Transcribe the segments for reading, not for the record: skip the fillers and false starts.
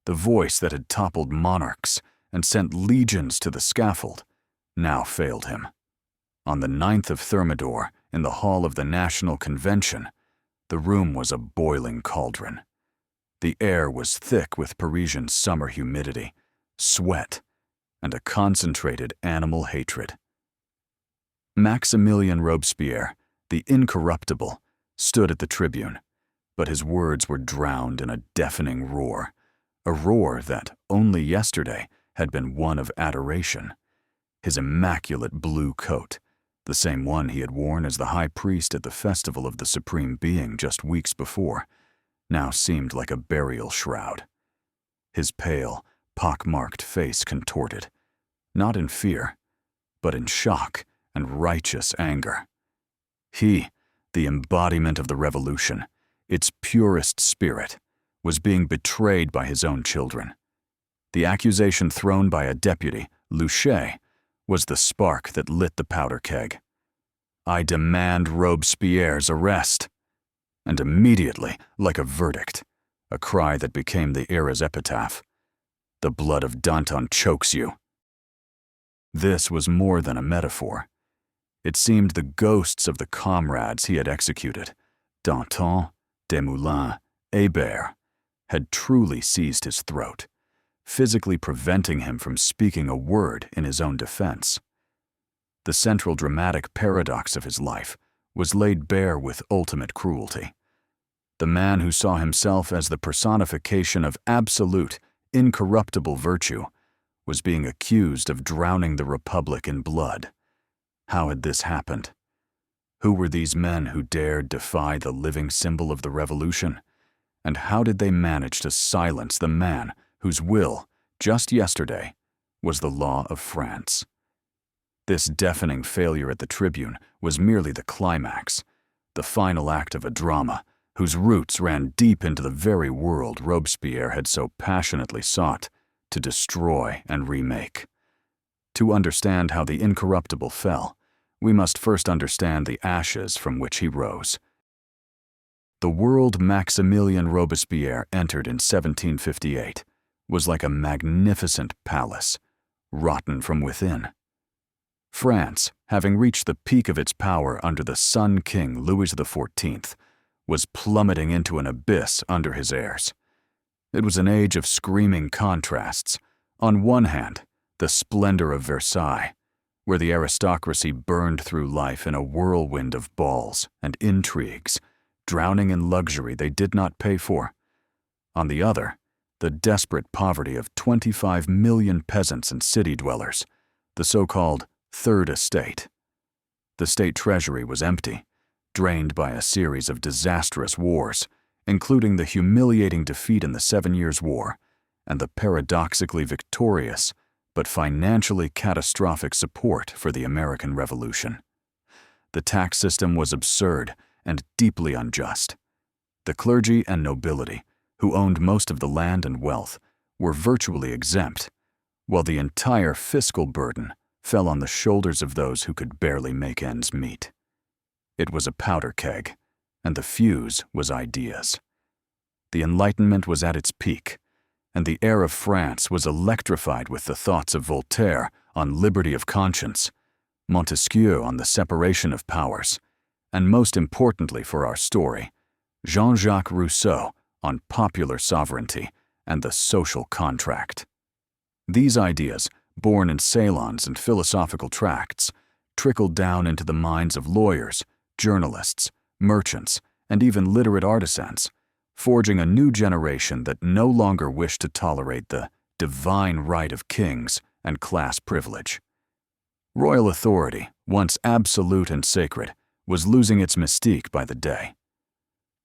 the voice that had toppled monarchs and sent legions to the scaffold, now failed him. On the 9th of Thermidor, in the hall of the National Convention, the room was a boiling cauldron. The air was thick with Parisian summer humidity, sweat, and a concentrated animal hatred. Maximilien Robespierre, the Incorruptible, stood at the tribune, but his words were drowned in a deafening roar, a roar that, only yesterday, had been one of adoration. His immaculate blue coat, the same one he had worn as the high priest at the festival of the Supreme Being just weeks before, now seemed like a burial shroud. His pale, pock-marked face contorted, not in fear, but in shock and righteous anger. He, the embodiment of the revolution, its purest spirit, was being betrayed by his own children. The accusation thrown by a deputy, Luchet, was the spark that lit the powder keg. "I demand Robespierre's arrest." And immediately, like a verdict, a cry that became the era's epitaph, "The blood of Danton chokes you." This was more than a metaphor. It seemed the ghosts of the comrades he had executed, Danton, Desmoulins, Hébert, had truly seized his throat, physically preventing him from speaking a word in his own defense. The central dramatic paradox of his life was laid bare with ultimate cruelty. The man who saw himself as the personification of absolute, incorruptible virtue was being accused of drowning the Republic in blood. How had this happened? Who were these men who dared defy the living symbol of the revolution? And how did they manage to silence the man whose will, just yesterday, was the law of France? This deafening failure at the tribune was merely the climax, the final act of a drama whose roots ran deep into the very world Robespierre had so passionately sought to destroy and remake. To understand how the Incorruptible fell, we must first understand the ashes from which he rose. The world Maximilien Robespierre entered in 1758 was like a magnificent palace, rotten from within. France, having reached the peak of its power under the Sun King Louis XIV, was plummeting into an abyss under his heirs. It was an age of screaming contrasts. On one hand, the splendor of Versailles, where the aristocracy burned through life in a whirlwind of balls and intrigues, drowning in luxury they did not pay for. On the other, the desperate poverty of 25 million peasants and city dwellers, the so-called Third Estate. The state treasury was empty, drained by a series of disastrous wars, including the humiliating defeat in the 7 Years' War and the paradoxically victorious but financially catastrophic support for the American Revolution. The tax system was absurd and deeply unjust. The clergy and nobility, who owned most of the land and wealth, were virtually exempt, while the entire fiscal burden fell on the shoulders of those who could barely make ends meet. It was a powder keg, and the fuse was ideas. The Enlightenment was at its peak, and the air of France was electrified with the thoughts of Voltaire on liberty of conscience, Montesquieu on the separation of powers, and most importantly for our story, Jean-Jacques Rousseau on popular sovereignty and the social contract. These ideas, born in salons and philosophical tracts, trickled down into the minds of lawyers, journalists, merchants, and even literate artisans, forging a new generation that no longer wished to tolerate the divine right of kings and class privilege. Royal authority, once absolute and sacred, was losing its mystique by the day.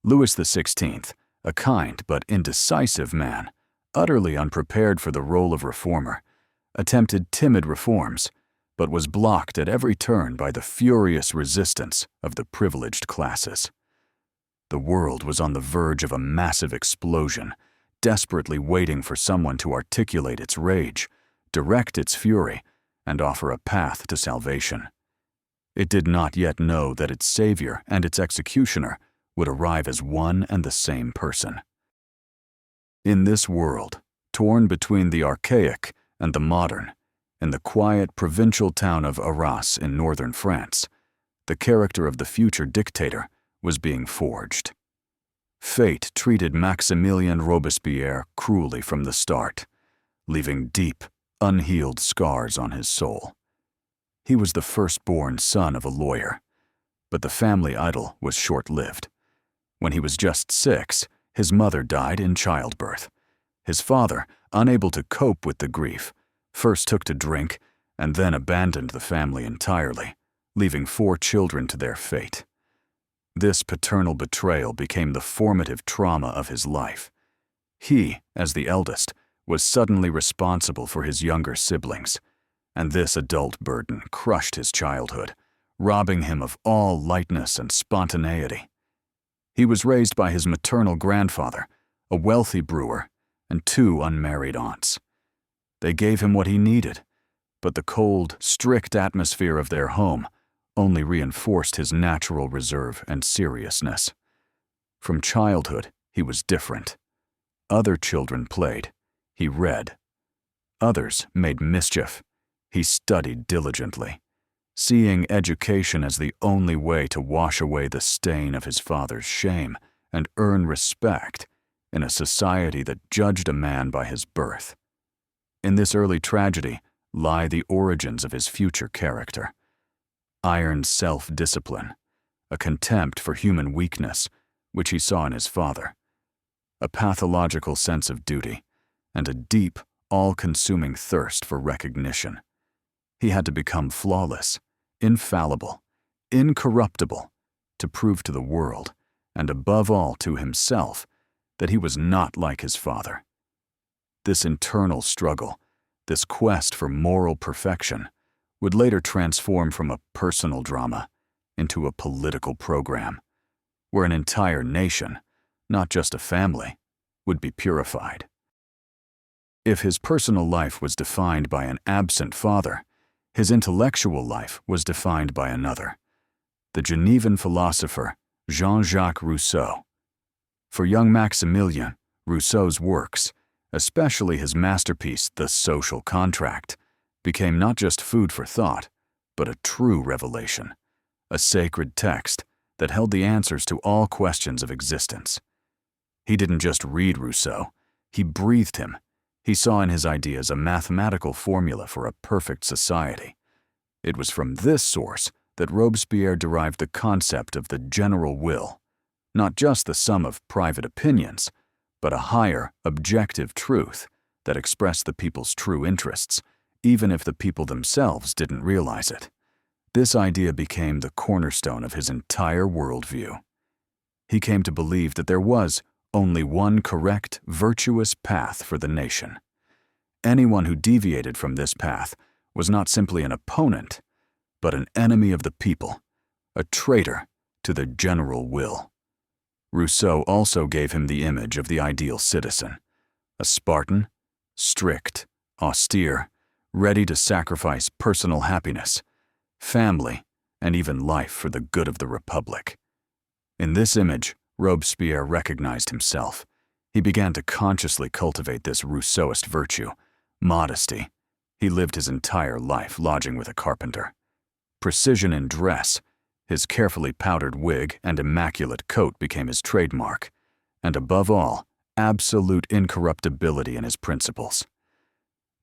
Louis XVI, a kind but indecisive man, utterly unprepared for the role of reformer, attempted timid reforms, but was blocked at every turn by the furious resistance of the privileged classes. The world was on the verge of a massive explosion, desperately waiting for someone to articulate its rage, direct its fury, and offer a path to salvation. It did not yet know that its savior and its executioner would arrive as one and the same person. In this world, torn between the archaic and the modern. In the quiet provincial town of Arras in northern France, the character of the future dictator was being forged. Fate treated Maximilien Robespierre cruelly from the start, leaving deep, unhealed scars on his soul. He was the firstborn son of a lawyer, but the family idol was short-lived. When he was just 6, his mother died in childbirth. His father, unable to cope with the grief, first took to drink and then abandoned the family entirely, leaving 4 children to their fate. This paternal betrayal became the formative trauma of his life. He, as the eldest, was suddenly responsible for his younger siblings, and this adult burden crushed his childhood, robbing him of all lightness and spontaneity. He was raised by his maternal grandfather, a wealthy brewer, and 2 unmarried aunts. They gave him what he needed, but the cold, strict atmosphere of their home only reinforced his natural reserve and seriousness. From childhood, he was different. Other children played. He read. Others made mischief. He studied diligently, seeing education as the only way to wash away the stain of his father's shame and earn respect in a society that judged a man by his birth. In this early tragedy lie the origins of his future character. Iron self-discipline, a contempt for human weakness, which he saw in his father, a pathological sense of duty, and a deep, all-consuming thirst for recognition. He had to become flawless, infallible, incorruptible, to prove to the world, and above all to himself, that he was not like his father. This internal struggle, this quest for moral perfection, would later transform from a personal drama into a political program, where an entire nation, not just a family, would be purified. If his personal life was defined by an absent father, his intellectual life was defined by another, the Genevan philosopher Jean-Jacques Rousseau. For young Maximilien, Rousseau's works, especially his masterpiece, The Social Contract, became not just food for thought, but a true revelation, a sacred text that held the answers to all questions of existence. He didn't just read Rousseau, he breathed him. He saw in his ideas a mathematical formula for a perfect society. It was from this source that Robespierre derived the concept of the general will, not just the sum of private opinions, but a higher, objective truth that expressed the people's true interests, even if the people themselves didn't realize it. This idea became the cornerstone of his entire worldview. He came to believe that there was only one correct, virtuous path for the nation. Anyone who deviated from this path was not simply an opponent, but an enemy of the people, a traitor to the general will. Rousseau also gave him the image of the ideal citizen, a Spartan, strict, austere, ready to sacrifice personal happiness, family, and even life for the good of the Republic. In this image, Robespierre recognized himself. He began to consciously cultivate this Rousseauist virtue, modesty. He lived his entire life lodging with a carpenter. Precision in dress, his carefully powdered wig and immaculate coat became his trademark, and above all, absolute incorruptibility in his principles.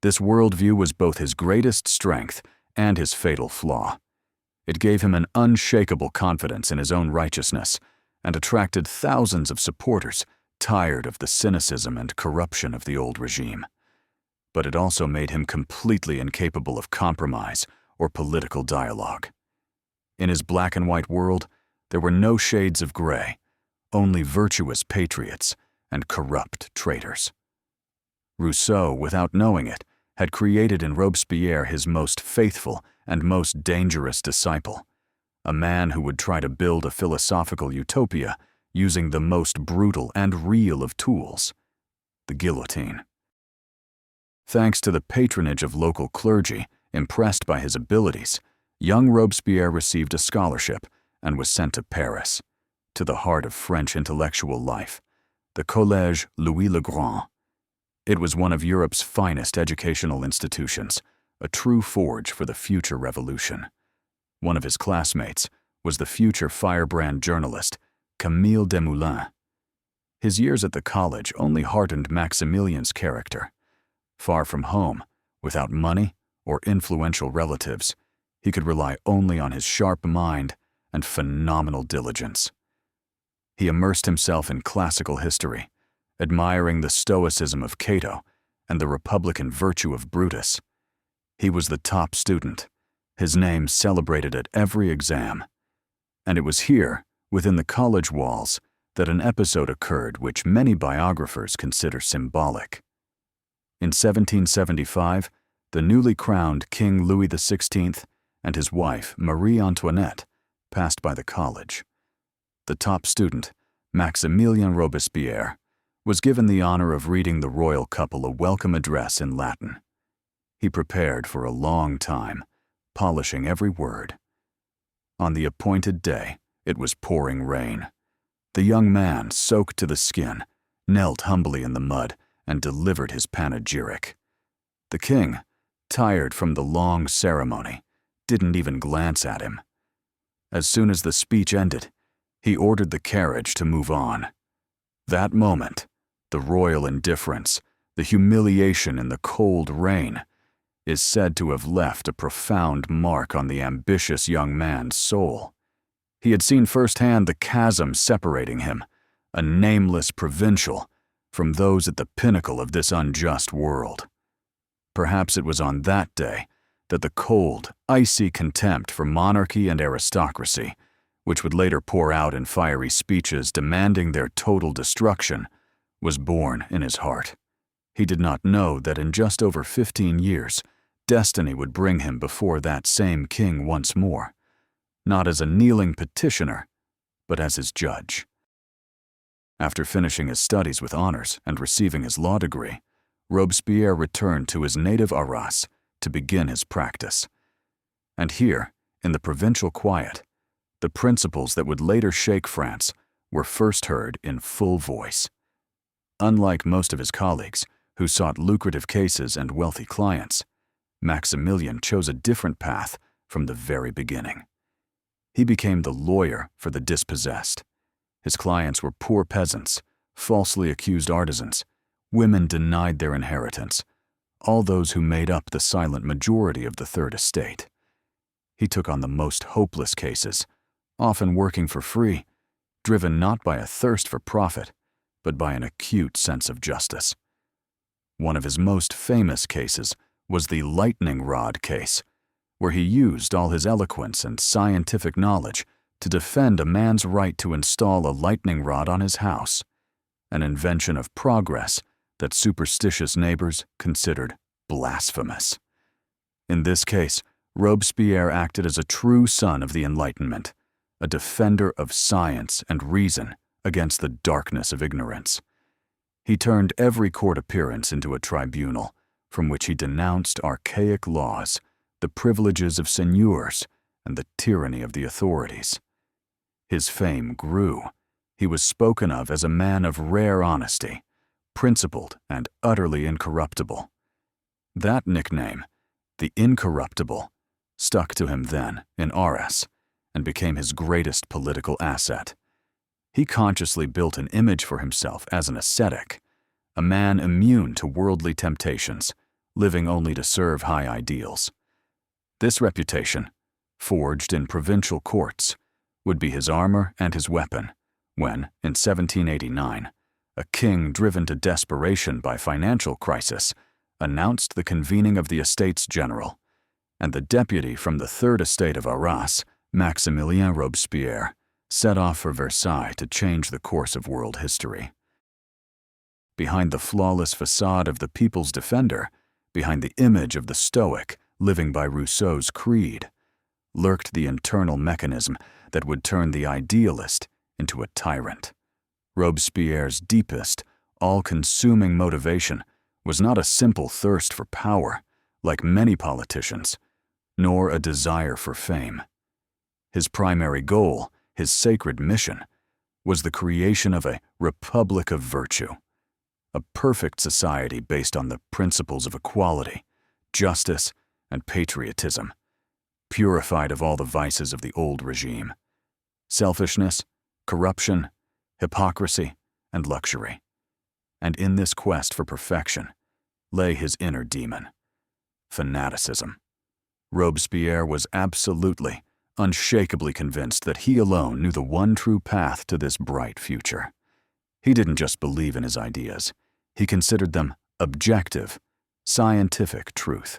This worldview was both his greatest strength and his fatal flaw. It gave him an unshakable confidence in his own righteousness and attracted thousands of supporters tired of the cynicism and corruption of the old regime. But it also made him completely incapable of compromise or political dialogue. In his black and white world, there were no shades of gray, only virtuous patriots and corrupt traitors. Rousseau, without knowing it, had created in Robespierre his most faithful and most dangerous disciple, a man who would try to build a philosophical utopia using the most brutal and real of tools, the guillotine. Thanks to the patronage of local clergy, impressed by his abilities, young Robespierre received a scholarship and was sent to Paris, to the heart of French intellectual life, the Collège Louis le Grand. It was one of Europe's finest educational institutions, a true forge for the future revolution. One of his classmates was the future firebrand journalist, Camille Desmoulins. His years at the college only hardened Maximilien's character. Far from home, without money or influential relatives, he could rely only on his sharp mind and phenomenal diligence. He immersed himself in classical history, admiring the stoicism of Cato and the republican virtue of Brutus. He was the top student, his name celebrated at every exam. And it was here, within the college walls, that an episode occurred which many biographers consider symbolic. In 1775, the newly crowned King Louis XVI and his wife, Marie Antoinette, passed by the college. The top student, Maximilien Robespierre, was given the honor of reading the royal couple a welcome address in Latin. He prepared for a long time, polishing every word. On the appointed day, it was pouring rain. The young man, soaked to the skin, knelt humbly in the mud and delivered his panegyric. The king, tired from the long ceremony, didn't even glance at him. As soon as the speech ended, he ordered the carriage to move on. That moment, the royal indifference, the humiliation in the cold rain, is said to have left a profound mark on the ambitious young man's soul. He had seen firsthand the chasm separating him, a nameless provincial, from those at the pinnacle of this unjust world. Perhaps it was on that day that the cold, icy contempt for monarchy and aristocracy, which would later pour out in fiery speeches demanding their total destruction, was born in his heart. He did not know that in just over 15 years, destiny would bring him before that same king once more, not as a kneeling petitioner, but as his judge. After finishing his studies with honors and receiving his law degree, Robespierre returned to his native Arras to begin his practice. And here, in the provincial quiet, the principles that would later shake France were first heard in full voice. Unlike most of his colleagues, who sought lucrative cases and wealthy clients, Maximilien chose a different path from the very beginning. He became the lawyer for the dispossessed. His clients were poor peasants, falsely accused artisans, women denied their inheritance, all those who made up the silent majority of the Third Estate. He took on the most hopeless cases, often working for free, driven not by a thirst for profit, but by an acute sense of justice. One of his most famous cases was the lightning rod case, where he used all his eloquence and scientific knowledge to defend a man's right to install a lightning rod on his house, an invention of progress that superstitious neighbors considered blasphemous. In this case, Robespierre acted as a true son of the Enlightenment, a defender of science and reason against the darkness of ignorance. He turned every court appearance into a tribunal from which he denounced archaic laws, the privileges of seigneurs, and the tyranny of the authorities. His fame grew. He was spoken of as a man of rare honesty, principled and utterly incorruptible. That nickname, the Incorruptible, stuck to him then in Arras and became his greatest political asset. He consciously built an image for himself as an ascetic, a man immune to worldly temptations, living only to serve high ideals. This reputation, forged in provincial courts, would be his armor and his weapon when, in 1789, a king driven to desperation by financial crisis announced the convening of the Estates General, and the deputy from the Third Estate of Arras, Maximilien Robespierre, set off for Versailles to change the course of world history. Behind the flawless facade of the people's defender, behind the image of the Stoic living by Rousseau's creed, lurked the internal mechanism that would turn the idealist into a tyrant. Robespierre's deepest, all-consuming motivation was not a simple thirst for power, like many politicians, nor a desire for fame. His primary goal, his sacred mission, was the creation of a republic of virtue, a perfect society based on the principles of equality, justice, and patriotism, purified of all the vices of the old regime: selfishness, corruption, hypocrisy, and luxury. And in this quest for perfection lay his inner demon: fanaticism. Robespierre was absolutely, unshakably convinced that he alone knew the one true path to this bright future. He didn't just believe in his ideas, he considered them objective, scientific truth.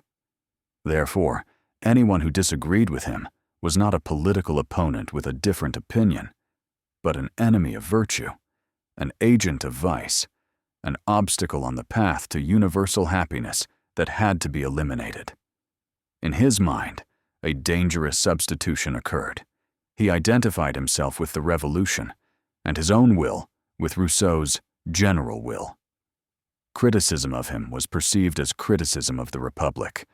Therefore, anyone who disagreed with him was not a political opponent with a different opinion, but an enemy of virtue, an agent of vice, an obstacle on the path to universal happiness that had to be eliminated. In his mind, a dangerous substitution occurred. He identified himself with the revolution, and his own will with Rousseau's general will. Criticism of him was perceived as criticism of the Republic.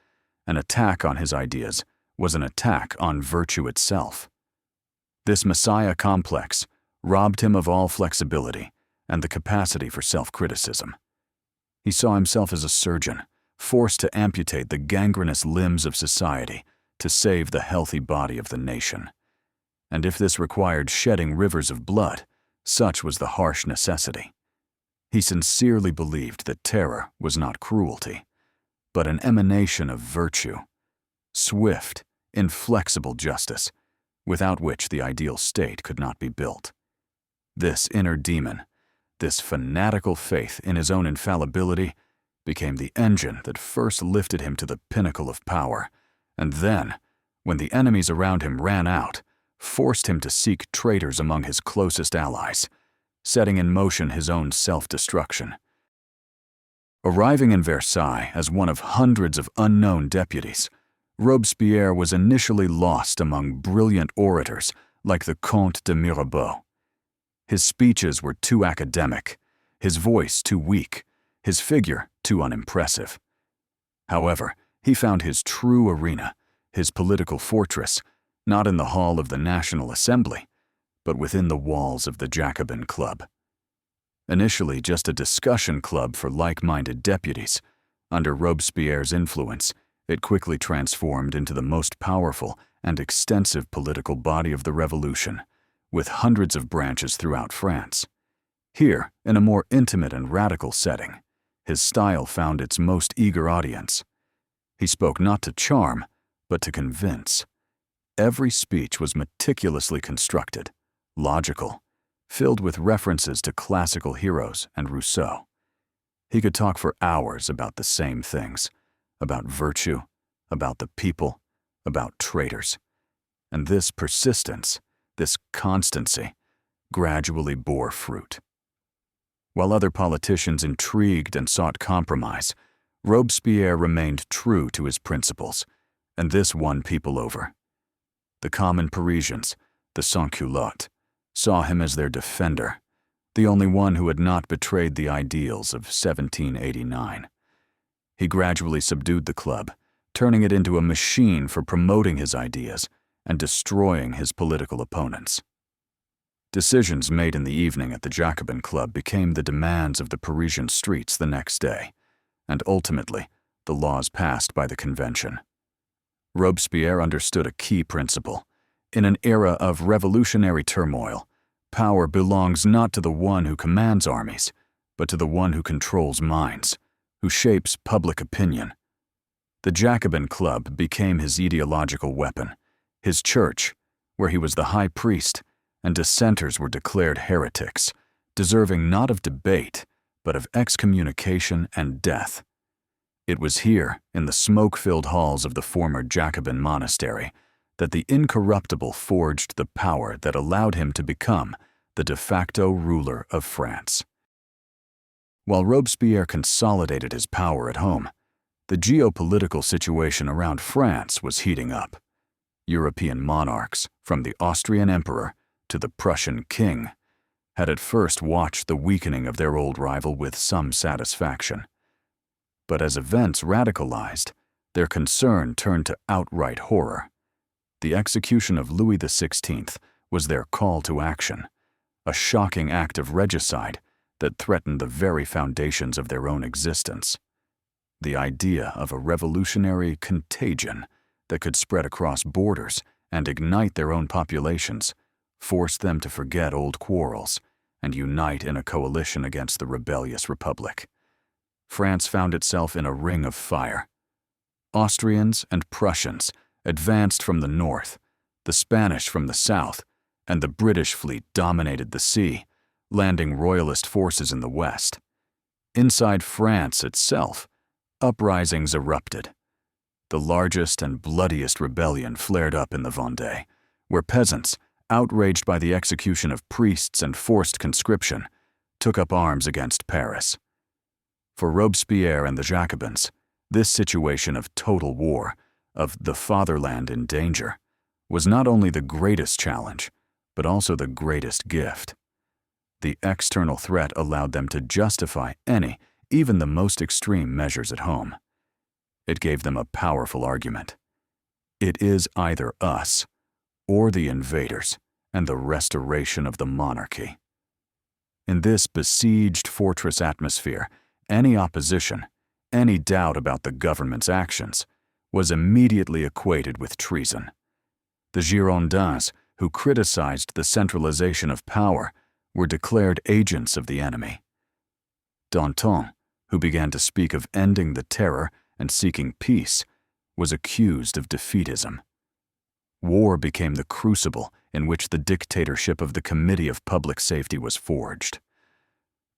An attack on his ideas was an attack on virtue itself. This Messiah complex robbed him of all flexibility and the capacity for self-criticism. He saw himself as a surgeon, forced to amputate the gangrenous limbs of society to save the healthy body of the nation. And if this required shedding rivers of blood, such was the harsh necessity. He sincerely believed that terror was not cruelty, but an emanation of virtue, swift, inflexible justice, without which the ideal state could not be built. This inner demon, this fanatical faith in his own infallibility, became the engine that first lifted him to the pinnacle of power, and then, when the enemies around him ran out, forced him to seek traitors among his closest allies, setting in motion his own self-destruction. Arriving in Versailles as one of hundreds of unknown deputies, Robespierre was initially lost among brilliant orators like the Comte de Mirabeau. His speeches were too academic, his voice too weak, his figure too unimpressive. However, he found his true arena, his political fortress, not in the hall of the National Assembly, but within the walls of the Jacobin Club. Initially just a discussion club for like-minded deputies, under Robespierre's influence, it quickly transformed into the most powerful and extensive political body of the Revolution, with hundreds of branches throughout France. Here, in a more intimate and radical setting, his style found its most eager audience. He spoke not to charm, but to convince. Every speech was meticulously constructed, logical, filled with references to classical heroes and Rousseau. He could talk for hours about the same things, about virtue, about the people, about traitors. And this persistence, this constancy, gradually bore fruit. While other politicians intrigued and sought compromise, Robespierre remained true to his principles, and this won people over. The common Parisians, the sans-culottes, saw him as their defender, the only one who had not betrayed the ideals of 1789. He gradually subdued the club, turning it into a machine for promoting his ideas and destroying his political opponents. Decisions made in the evening at the Jacobin Club became the demands of the Parisian streets the next day, and ultimately, the laws passed by the convention. Robespierre understood a key principle. In an era of revolutionary turmoil, power belongs not to the one who commands armies, but to the one who controls minds, who shapes public opinion. The Jacobin Club became his ideological weapon, his church, where he was the high priest, and dissenters were declared heretics, deserving not of debate, but of excommunication and death. It was here, in the smoke-filled halls of the former Jacobin monastery, that the Incorruptible forged the power that allowed him to become the de facto ruler of France. While Robespierre consolidated his power at home, the geopolitical situation around France was heating up. European monarchs, from the Austrian emperor to the Prussian king, had at first watched the weakening of their old rival with some satisfaction. But as events radicalized, their concern turned to outright horror. The execution of Louis XVI was their call to action, a shocking act of regicide that threatened the very foundations of their own existence. The idea of a revolutionary contagion that could spread across borders and ignite their own populations forced them to forget old quarrels and unite in a coalition against the rebellious republic. France found itself in a ring of fire. Austrians and Prussians advanced from the north, the Spanish from the south, and the British fleet dominated the sea, landing royalist forces in the west. Inside France itself, uprisings erupted. The largest and bloodiest rebellion flared up in the Vendée, where peasants, outraged by the execution of priests and forced conscription, took up arms against Paris. For Robespierre and the Jacobins, this situation of total war, of the fatherland in danger, was not only the greatest challenge, but also the greatest gift. The external threat allowed them to justify any, even the most extreme measures at home. It gave them a powerful argument. It is either us or the invaders and the restoration of the monarchy. In this besieged fortress atmosphere, any opposition, any doubt about the government's actions, was immediately equated with treason. The Girondins, who criticized the centralization of power, were declared agents of the enemy. Danton, who began to speak of ending the terror and seeking peace, was accused of defeatism. War became the crucible in which the dictatorship of the Committee of Public Safety was forged.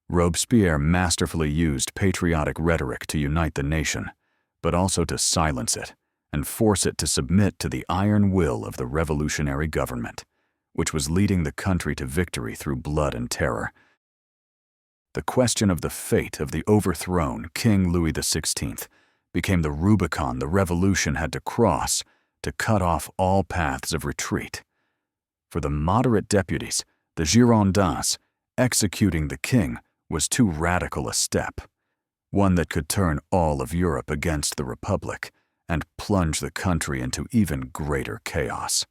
Robespierre masterfully used patriotic rhetoric to unite the nation, but also to silence it and force it to submit to the iron will of the revolutionary government, which was leading the country to victory through blood and terror. The question of the fate of the overthrown King Louis XVI became the Rubicon the revolution had to cross to cut off all paths of retreat. For the moderate deputies, the Girondins, executing the king was too radical a step, one that could turn all of Europe against the Republic and plunge the country into even greater chaos.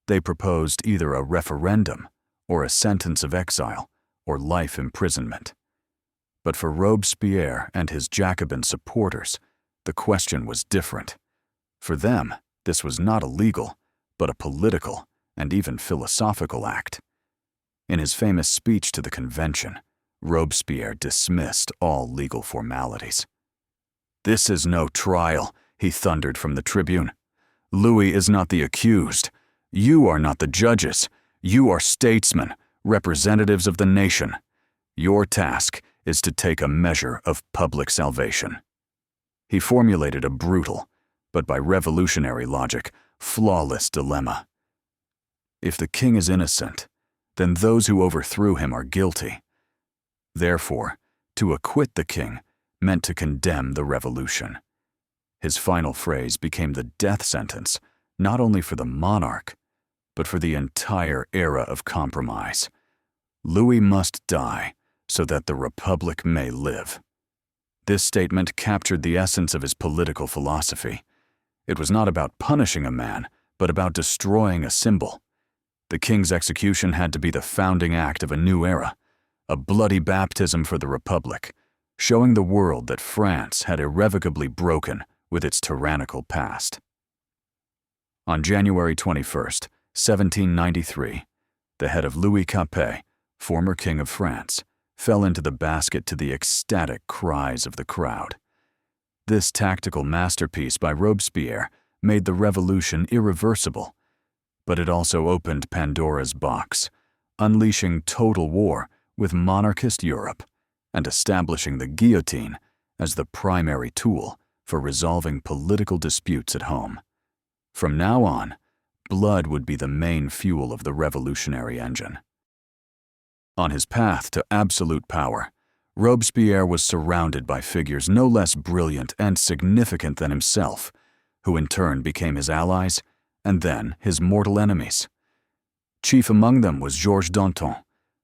They proposed either a referendum or a sentence of exile or life imprisonment. But for Robespierre and his Jacobin supporters, the question was different. For them, this was not a legal, but a political and even philosophical act. In his famous speech to the convention, Robespierre dismissed all legal formalities. "This is no trial," he thundered from the tribune. "Louis is not the accused. You are not the judges. You are statesmen, representatives of the nation. Your task is to take a measure of public salvation." He formulated a brutal, but by revolutionary logic, flawless dilemma. If the king is innocent, then those who overthrew him are guilty. Therefore, to acquit the king meant to condemn the revolution. His final phrase became the death sentence, not only for the monarch, but for the entire era of compromise. Louis must die so that the Republic may live. This statement captured the essence of his political philosophy. It was not about punishing a man, but about destroying a symbol. The king's execution had to be the founding act of a new era, a bloody baptism for the Republic, showing the world that France had irrevocably broken with its tyrannical past. On January 21, 1793, the head of Louis Capet, former King of France, fell into the basket to the ecstatic cries of the crowd. This tactical masterpiece by Robespierre made the revolution irreversible, but it also opened Pandora's box, unleashing total war with monarchist Europe and establishing the guillotine as the primary tool for resolving political disputes at home. From now on, blood would be the main fuel of the revolutionary engine. On his path to absolute power, Robespierre was surrounded by figures no less brilliant and significant than himself, who in turn became his allies and then his mortal enemies. Chief among them was Georges Danton,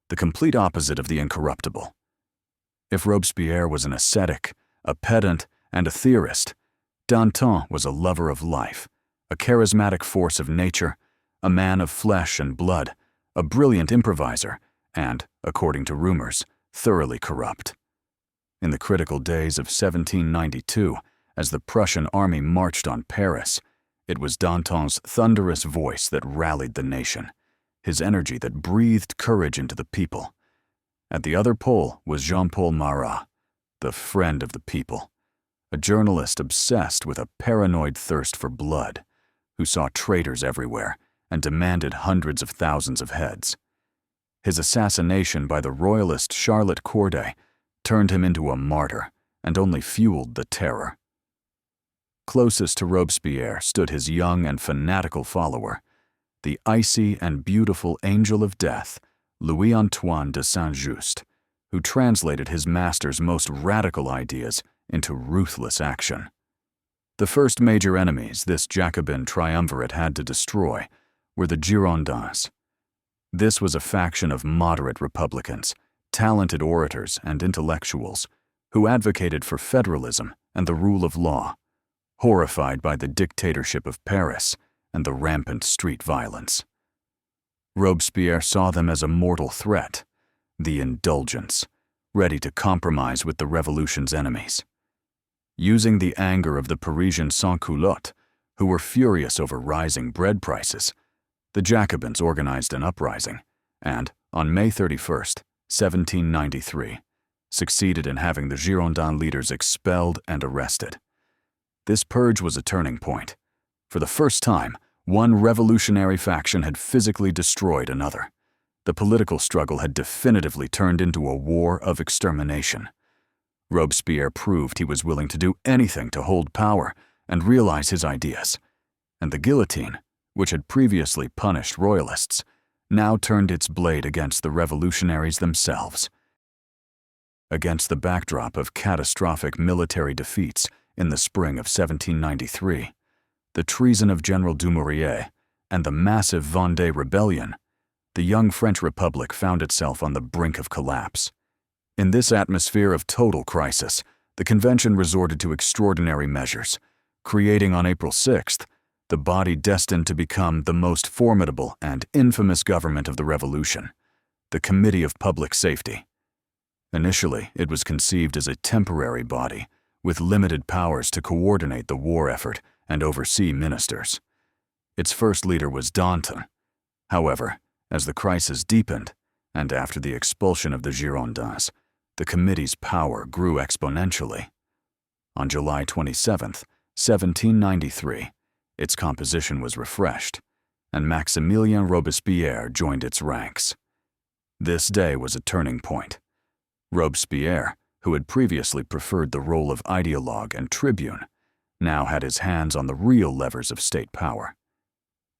the complete opposite of the Incorruptible. If Robespierre was an ascetic, a pedant, and a theorist, Danton was a lover of life, a charismatic force of nature, a man of flesh and blood, a brilliant improviser, and, according to rumors, thoroughly corrupt. In the critical days of 1792, as the Prussian army marched on Paris, it was Danton's thunderous voice that rallied the nation, his energy that breathed courage into the people. At the other pole was Jean-Paul Marat, the friend of the people, a journalist obsessed with a paranoid thirst for blood, who saw traitors everywhere and demanded hundreds of thousands of heads. His assassination by the royalist Charlotte Corday turned him into a martyr and only fueled the terror. Closest to Robespierre stood his young and fanatical follower, the icy and beautiful angel of death, Louis-Antoine de Saint-Just, who translated his master's most radical ideas into ruthless action. The first major enemies this Jacobin triumvirate had to destroy were the Girondins. This was a faction of moderate Republicans, talented orators and intellectuals, who advocated for federalism and the rule of law, horrified by the dictatorship of Paris and the rampant street violence. Robespierre saw them as a mortal threat, the indulgents, ready to compromise with the revolution's enemies. Using the anger of the Parisian sans-culottes, who were furious over rising bread prices, the Jacobins organized an uprising and, on May 31st, 1793, succeeded in having the Girondin leaders expelled and arrested. This purge was a turning point. For the first time, one revolutionary faction had physically destroyed another. The political struggle had definitively turned into a war of extermination. Robespierre proved he was willing to do anything to hold power and realize his ideas, and the guillotine, which had previously punished royalists, now turned its blade against the revolutionaries themselves. Against the backdrop of catastrophic military defeats in the spring of 1793, the treason of General Dumouriez, and the massive Vendée rebellion, the young French Republic found itself on the brink of collapse. In this atmosphere of total crisis, the convention resorted to extraordinary measures, creating on April 6th the body destined to become the most formidable and infamous government of the Revolution, the Committee of Public Safety. Initially, it was conceived as a temporary body, with limited powers to coordinate the war effort and oversee ministers. Its first leader was Danton. However, as the crisis deepened, and after the expulsion of the Girondins, the committee's power grew exponentially. On July 27, 1793, its composition was refreshed, and Maximilien Robespierre joined its ranks. This day was a turning point. Robespierre, who had previously preferred the role of ideologue and tribune, now had his hands on the real levers of state power.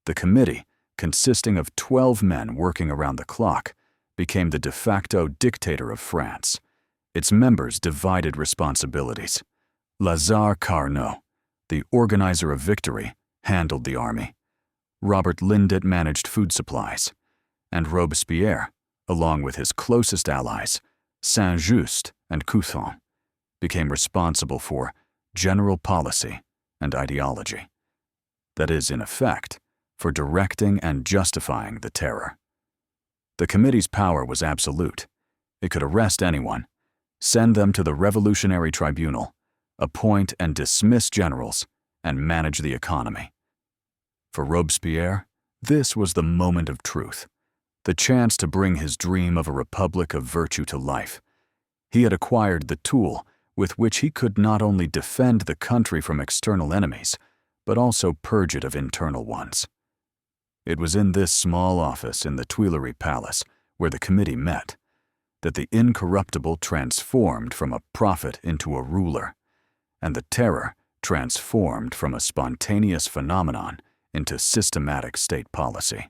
The committee, consisting of 12 men working around the clock, became the de facto dictator of France. Its members divided responsibilities. Lazare Carnot, the organizer of victory, handled the army. Robert Lindet managed food supplies. And Robespierre, along with his closest allies, Saint-Just and Couthon, became responsible for general policy and ideology. That is, in effect, for directing and justifying the terror. The committee's power was absolute. It could arrest anyone, send them to the Revolutionary Tribunal, appoint and dismiss generals, and manage the economy. For Robespierre, this was the moment of truth, the chance to bring his dream of a republic of virtue to life. He had acquired the tool with which he could not only defend the country from external enemies, but also purge it of internal ones. It was in this small office in the Tuileries Palace, where the committee met, that the Incorruptible transformed from a prophet into a ruler, and the terror transformed from a spontaneous phenomenon into systematic state policy.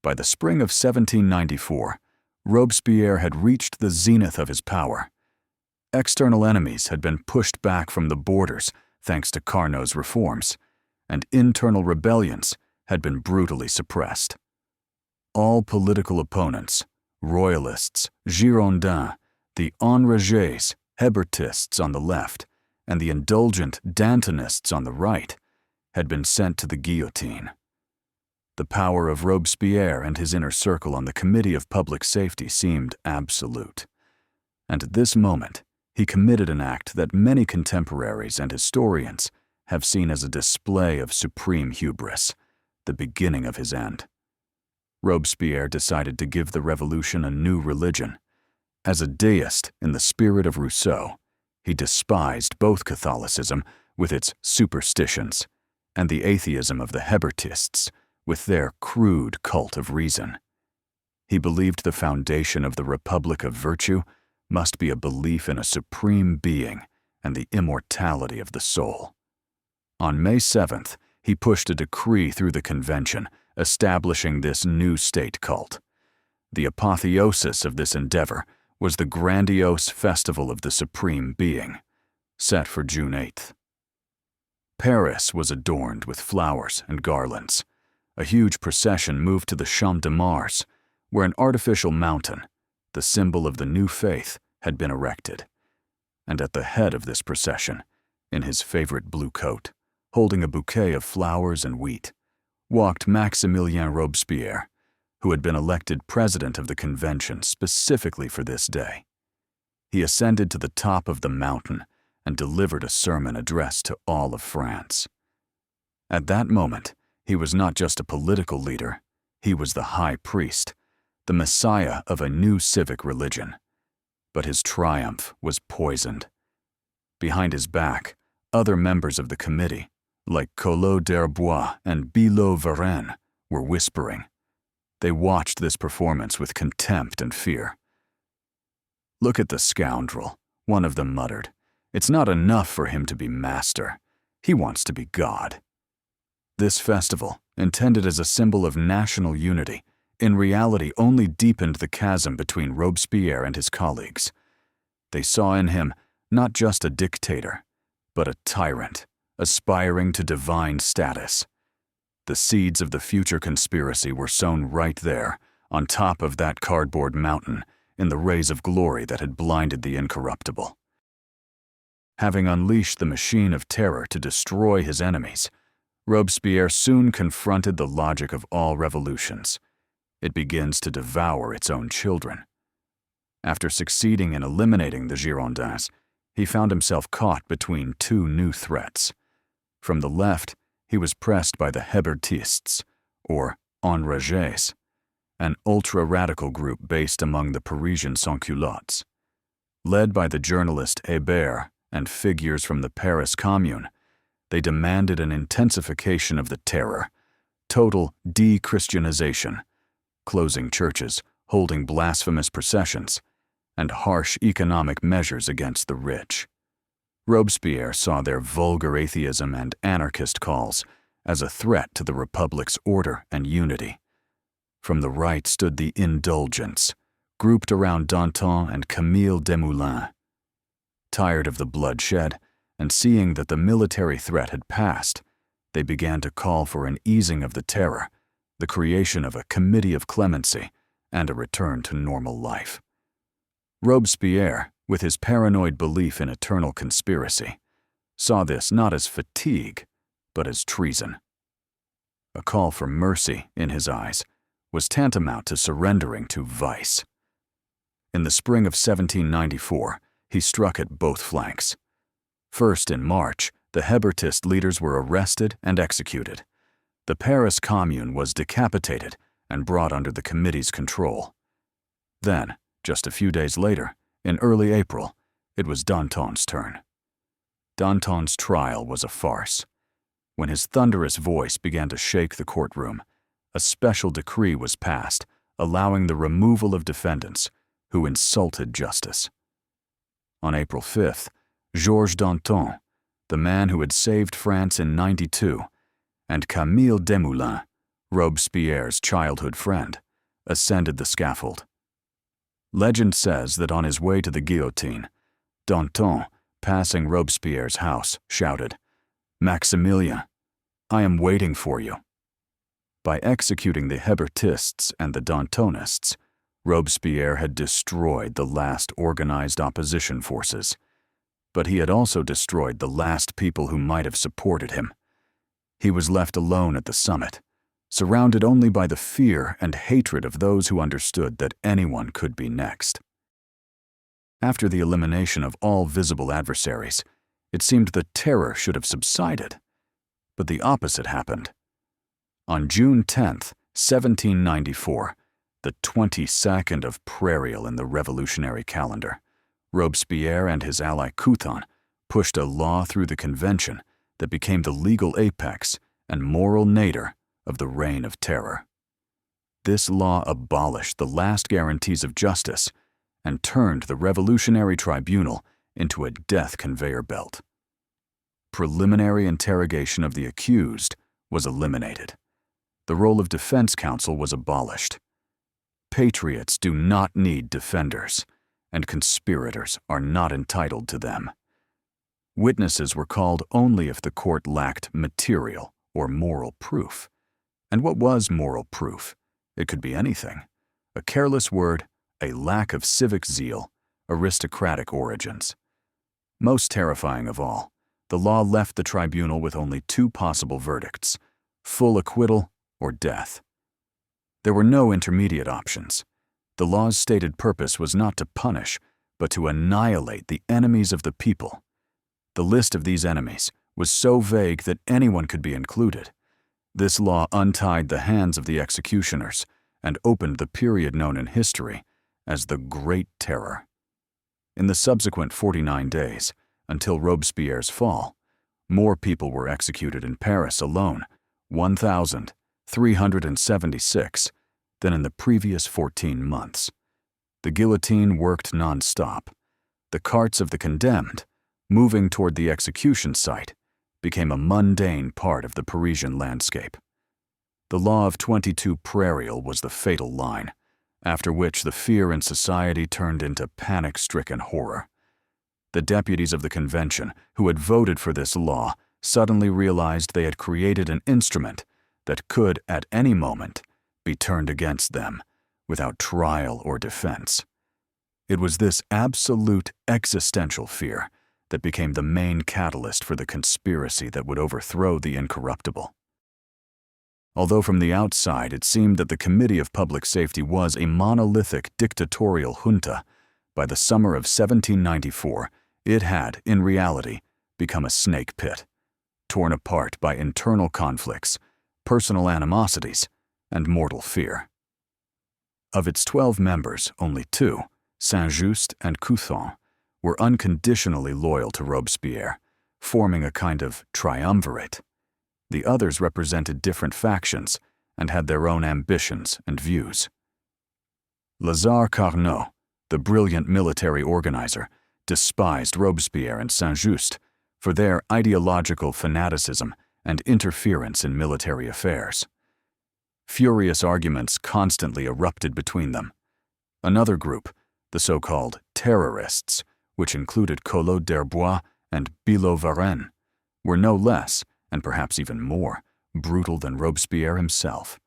By the spring of 1794, Robespierre had reached the zenith of his power. External enemies had been pushed back from the borders thanks to Carnot's reforms, and internal rebellions had been brutally suppressed. All political opponents, royalists, Girondins, the enragés, Hébertists on the left, and the indulgent Dantonists on the right, had been sent to the guillotine. The power of Robespierre and his inner circle on the Committee of Public Safety seemed absolute. And at this moment, he committed an act that many contemporaries and historians have seen as a display of supreme hubris, the beginning of his end. Robespierre decided to give the revolution a new religion. As a deist in the spirit of Rousseau, he despised both Catholicism with its superstitions and the atheism of the Hébertists with their crude cult of reason. He believed the foundation of the Republic of Virtue must be a belief in a supreme being and the immortality of the soul. On May 7th, he pushed a decree through the convention establishing this new state cult. The apotheosis of this endeavor was the grandiose Festival of the Supreme Being, set for June 8th. Paris was adorned with flowers and garlands. A huge procession moved to the Champ de Mars, where an artificial mountain, the symbol of the new faith, had been erected. And at the head of this procession, in his favorite blue coat, holding a bouquet of flowers and wheat, walked Maximilien Robespierre, who had been elected president of the convention specifically for this day. He ascended to the top of the mountain and delivered a sermon addressed to all of France. At that moment, he was not just a political leader, he was the high priest, the messiah of a new civic religion. But his triumph was poisoned. Behind his back, other members of the committee, like Collot d'Herbois and Billaud-Varenne, were whispering. They watched this performance with contempt and fear. "Look at the scoundrel," one of them muttered. "It's not enough for him to be master. He wants to be God." This festival, intended as a symbol of national unity, in reality only deepened the chasm between Robespierre and his colleagues. They saw in him not just a dictator, but a tyrant, aspiring to divine status. The seeds of the future conspiracy were sown right there, on top of that cardboard mountain, in the rays of glory that had blinded the Incorruptible. Having unleashed the machine of terror to destroy his enemies, Robespierre soon confronted the logic of all revolutions. It begins to devour its own children. After succeeding in eliminating the Girondins, he found himself caught between two new threats. From the left, he was pressed by the Hébertists, or Enragés, an ultra-radical group based among the Parisian sans-culottes. Led by the journalist Hébert and figures from the Paris Commune, they demanded an intensification of the terror, total de-Christianization, closing churches, holding blasphemous processions, and harsh economic measures against the rich. Robespierre saw their vulgar atheism and anarchist calls as a threat to the Republic's order and unity. From the right stood the indulgents, grouped around Danton and Camille Desmoulins. Tired of the bloodshed and seeing that the military threat had passed, they began to call for an easing of the terror, the creation of a committee of clemency, and a return to normal life. Robespierre, with his paranoid belief in eternal conspiracy, saw this not as fatigue, but as treason. A call for mercy, in his eyes, was tantamount to surrendering to vice. In the spring of 1794, he struck at both flanks. First, in March, the Hébertist leaders were arrested and executed. The Paris Commune was decapitated and brought under the committee's control. Then, just a few days later, in early April, it was Danton's turn. Danton's trial was a farce. When his thunderous voice began to shake the courtroom, a special decree was passed allowing the removal of defendants who insulted justice. On April 5th, Georges Danton, the man who had saved France in '92, and Camille Desmoulins, Robespierre's childhood friend, ascended the scaffold. Legend says that on his way to the guillotine, Danton, passing Robespierre's house, shouted, "Maximilien, I am waiting for you." By executing the Hébertists and the Dantonists, Robespierre had destroyed the last organized opposition forces, but he had also destroyed the last people who might have supported him. He was left alone at the summit, surrounded only by the fear and hatred of those who understood that anyone could be next. After the elimination of all visible adversaries, it seemed the terror should have subsided. But the opposite happened. On June 10, 1794, the 22nd of Prairial in the revolutionary calendar, Robespierre and his ally Couthon pushed a law through the convention that became the legal apex and moral nadir of the Reign of Terror. This law abolished the last guarantees of justice and turned the Revolutionary Tribunal into a death conveyor belt. Preliminary interrogation of the accused was eliminated. The role of defense counsel was abolished. Patriots do not need defenders, and conspirators are not entitled to them. Witnesses were called only if the court lacked material or moral proof. And what was moral proof? It could be anything. A careless word, a lack of civic zeal, aristocratic origins. Most terrifying of all, the law left the tribunal with only two possible verdicts: full acquittal or death. There were no intermediate options. The law's stated purpose was not to punish, but to annihilate the enemies of the people. The list of these enemies was so vague that anyone could be included. This law untied the hands of the executioners and opened the period known in history as the Great Terror. In the subsequent 49 days, until Robespierre's fall, more people were executed in Paris alone, 1,376, than in the previous 14 months. The guillotine worked non-stop. The carts of the condemned, moving toward the execution site, became a mundane part of the Parisian landscape. The law of 22 Prairial was the fatal line, after which the fear in society turned into panic-stricken horror. The deputies of the convention who had voted for this law suddenly realized they had created an instrument that could, at any moment, be turned against them without trial or defense. It was this absolute existential fear that became the main catalyst for the conspiracy that would overthrow the Incorruptible. Although from the outside it seemed that the Committee of Public Safety was a monolithic dictatorial junta, by the summer of 1794 it had, in reality, become a snake pit, torn apart by internal conflicts, personal animosities, and mortal fear. Of its 12 members, only 2, Saint-Just and Couthon, were unconditionally loyal to Robespierre, forming a kind of triumvirate. The others represented different factions and had their own ambitions and views. Lazare Carnot, the brilliant military organizer, despised Robespierre and Saint-Just for their ideological fanaticism and interference in military affairs. Furious arguments constantly erupted between them. Another group, the so-called terrorists, which included Collot d'Herbois and Billaud-Varenne, were no less, and perhaps even more, brutal than Robespierre himself.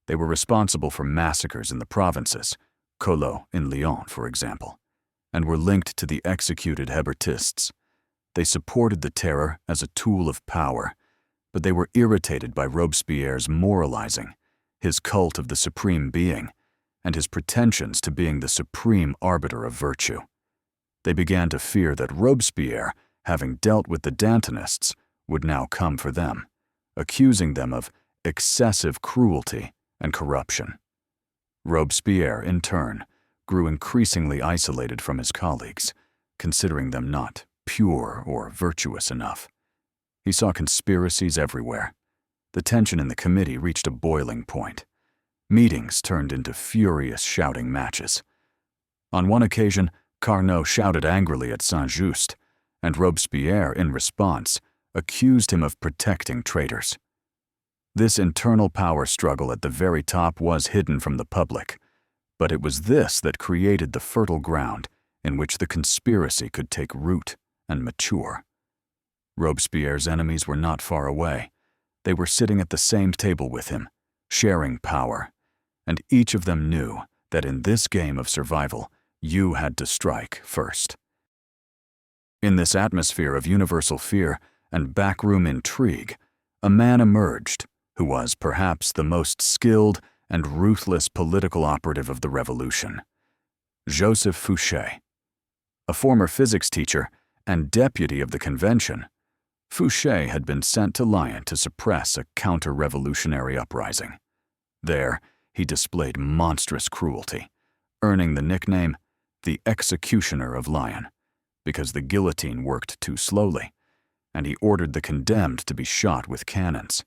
They were responsible for massacres in the provinces, Collot in Lyon, for example, and were linked to the executed Hébertists. They supported the terror as a tool of power, but they were irritated by Robespierre's moralizing, his cult of the supreme being, and his pretensions to being the supreme arbiter of virtue. They began to fear that Robespierre, having dealt with the Dantonists, would now come for them, accusing them of excessive cruelty and corruption. Robespierre, in turn, grew increasingly isolated from his colleagues, considering them not pure or virtuous enough. He saw conspiracies everywhere. The tension in the committee reached a boiling point. Meetings turned into furious shouting matches. On one occasion, Carnot shouted angrily at Saint-Just, and Robespierre, in response, accused him of protecting traitors. This internal power struggle at the very top was hidden from the public, but it was this that created the fertile ground in which the conspiracy could take root and mature. Robespierre's enemies were not far away. They were sitting at the same table with him, sharing power, and each of them knew that in this game of survival, you had to strike first. In this atmosphere of universal fear and backroom intrigue, a man emerged, who was perhaps the most skilled and ruthless political operative of the Revolution, Joseph Fouché. A former physics teacher and deputy of the convention, Fouché had been sent to Lyon to suppress a counter-revolutionary uprising. There, he displayed monstrous cruelty, earning the nickname the Executioner of Lyon, because the guillotine worked too slowly, and he ordered the condemned to be shot with cannons.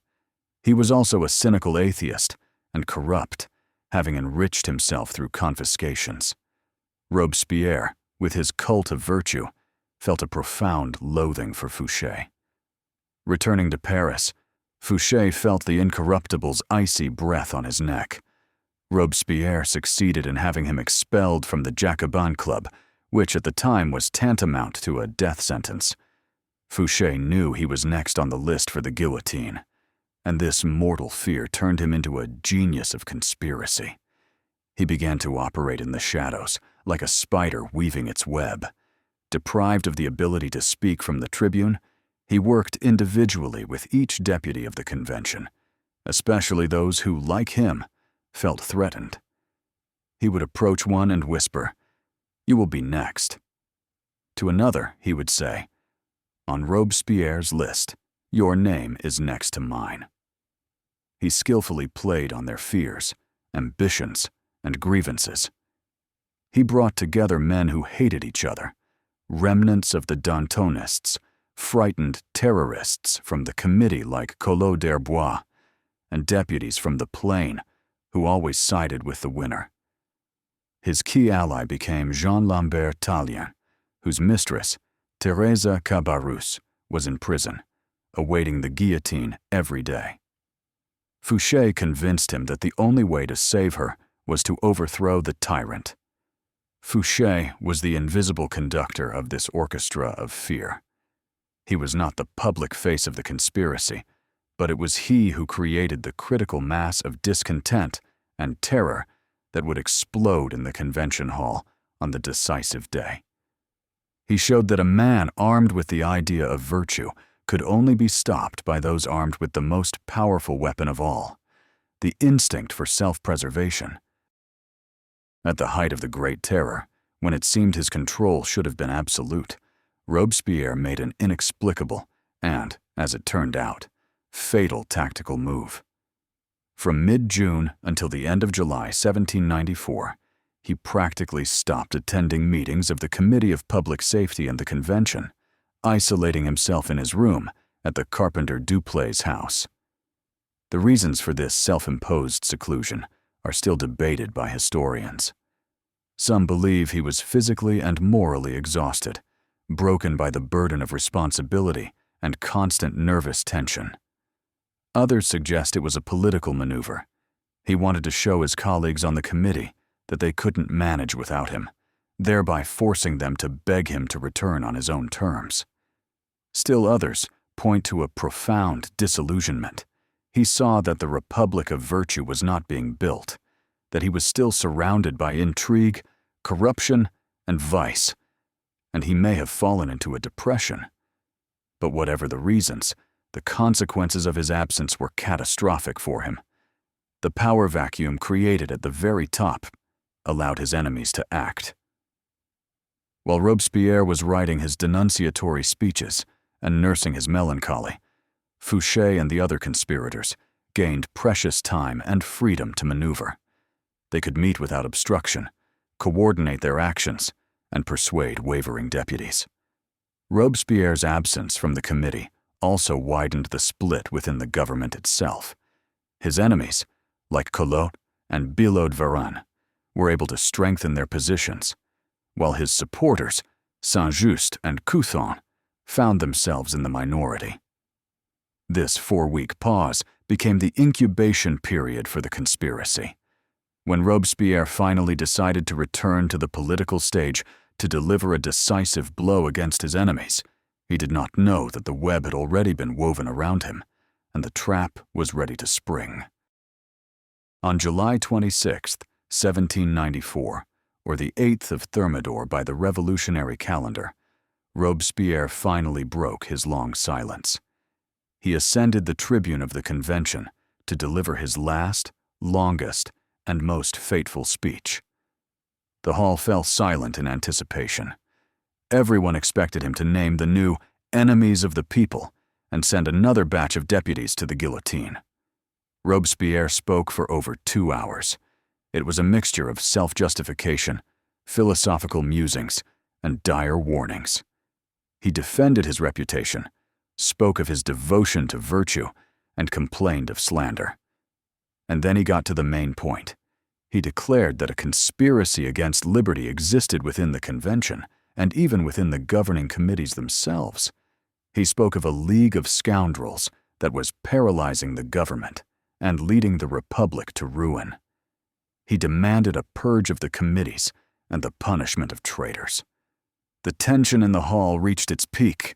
He was also a cynical atheist and corrupt, having enriched himself through confiscations. Robespierre, with his cult of virtue, felt a profound loathing for Fouché. Returning to Paris, Fouché felt the Incorruptible's icy breath on his neck. Robespierre succeeded in having him expelled from the Jacobin club, which at the time was tantamount to a death sentence. Fouché knew he was next on the list for the guillotine, and this mortal fear turned him into a genius of conspiracy. He began to operate in the shadows, like a spider weaving its web. Deprived of the ability to speak from the tribune, he worked individually with each deputy of the convention, especially those who, like him, felt threatened. He would approach one and whisper, "You will be next." To another, he would say, "On Robespierre's list, your name is next to mine." He skillfully played on their fears, ambitions, and grievances. He brought together men who hated each other, remnants of the Dantonists, frightened terrorists from the committee like Collot d'Herbois, and deputies from the plain who always sided with the winner. His key ally became Jean-Lambert Tallien, whose mistress, Thérèse Cabarrus, was in prison, awaiting the guillotine every day. Fouché convinced him that the only way to save her was to overthrow the tyrant. Fouché was the invisible conductor of this orchestra of fear. He was not the public face of the conspiracy, but it was he who created the critical mass of discontent and terror that would explode in the convention hall on the decisive day. He showed that a man armed with the idea of virtue could only be stopped by those armed with the most powerful weapon of all, the instinct for self-preservation. At the height of the Great Terror, when it seemed his control should have been absolute, Robespierre made an inexplicable and, as it turned out, fatal tactical move. From mid-June until the end of July 1794, he practically stopped attending meetings of the Committee of Public Safety and the Convention, isolating himself in his room at the Carpenter Duplessis house. The reasons for this self-imposed seclusion are still debated by historians. Some believe he was physically and morally exhausted, broken by the burden of responsibility and constant nervous tension. Others suggest it was a political maneuver. He wanted to show his colleagues on the committee that they couldn't manage without him, thereby forcing them to beg him to return on his own terms. Still others point to a profound disillusionment. He saw that the Republic of Virtue was not being built, that he was still surrounded by intrigue, corruption, and vice, and he may have fallen into a depression. But whatever the reasons, the consequences of his absence were catastrophic for him. The power vacuum created at the very top allowed his enemies to act. While Robespierre was writing his denunciatory speeches and nursing his melancholy, Fouché and the other conspirators gained precious time and freedom to maneuver. They could meet without obstruction, coordinate their actions, and persuade wavering deputies. Robespierre's absence from the committee also widened the split within the government itself. His enemies, like Collot and Billaud-Varennes, were able to strengthen their positions, while his supporters, Saint-Just and Couthon, found themselves in the minority. This 4-week pause became the incubation period for the conspiracy. When Robespierre finally decided to return to the political stage to deliver a decisive blow against his enemies, he did not know that the web had already been woven around him, and the trap was ready to spring. On July 26, 1794, or the 8th of Thermidor by the revolutionary calendar, Robespierre finally broke his long silence. He ascended the tribune of the convention to deliver his last, longest, and most fateful speech. The hall fell silent in anticipation. Everyone expected him to name the new enemies of the people and send another batch of deputies to the guillotine. Robespierre spoke for over 2 hours. It was a mixture of self-justification, philosophical musings, and dire warnings. He defended his reputation, spoke of his devotion to virtue, and complained of slander. And then he got to the main point. He declared that a conspiracy against liberty existed within the convention and even within the governing committees themselves. He spoke of a league of scoundrels that was paralyzing the government and leading the republic to ruin. He demanded a purge of the committees and the punishment of traitors. The tension in the hall reached its peak.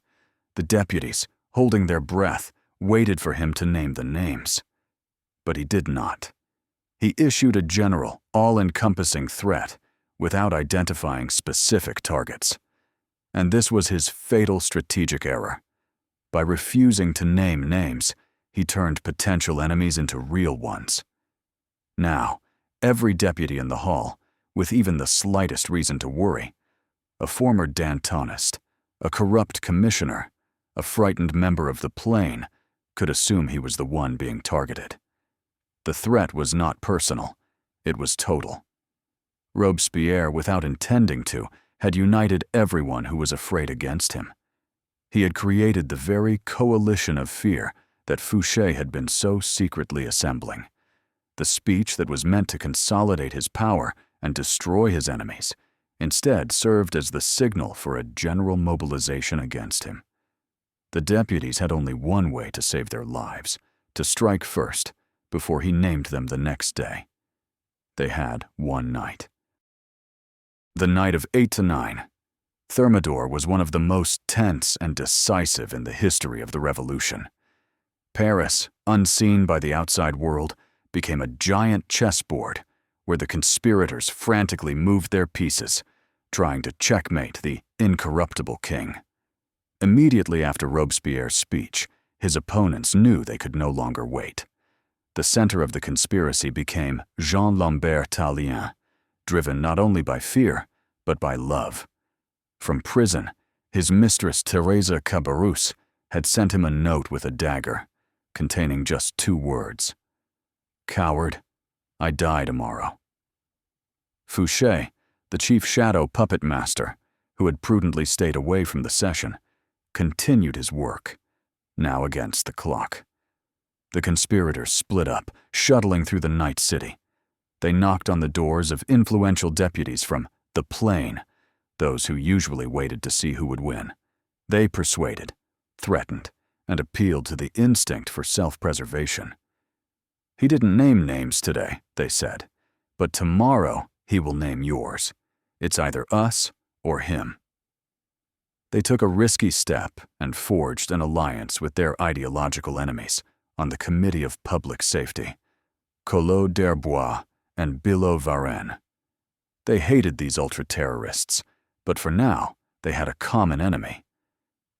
The deputies, holding their breath, waited for him to name the names. But he did not. He issued a general, all-encompassing threat without identifying specific targets. And this was his fatal strategic error. By refusing to name names, he turned potential enemies into real ones. Now, every deputy in the hall, with even the slightest reason to worry, a former Dantonist, a corrupt commissioner, a frightened member of the plane, could assume he was the one being targeted. The threat was not personal, it was total. Robespierre, without intending to, had united everyone who was afraid against him. He had created the very coalition of fear that Fouché had been so secretly assembling. The speech that was meant to consolidate his power and destroy his enemies instead served as the signal for a general mobilization against him. The deputies had only one way to save their lives, to strike first, before he named them the next day. They had one night. The night of 8 to 9. Thermidor was one of the most tense and decisive in the history of the revolution. Paris, unseen by the outside world, became a giant chessboard where the conspirators frantically moved their pieces, trying to checkmate the incorruptible king. Immediately after Robespierre's speech, his opponents knew they could no longer wait. The center of the conspiracy became Jean Lambert Tallien, driven not only by fear, but by love. From prison, his mistress Thérèse Cabarrus had sent him a note with a dagger, containing just 2 words. "Coward, I die tomorrow." Fouché, the chief shadow puppet master, who had prudently stayed away from the session, continued his work, now against the clock. The conspirators split up, shuttling through the night city. They knocked on the doors of influential deputies from the plain, those who usually waited to see who would win. They persuaded, threatened, and appealed to the instinct for self-preservation. "He didn't name names today," they said, "but tomorrow he will name yours. It's either us or him." They took a risky step and forged an alliance with their ideological enemies on the Committee of Public Safety, Collot d'Herbois and Billaud-Varenne. They hated these ultra-terrorists, but for now they had a common enemy.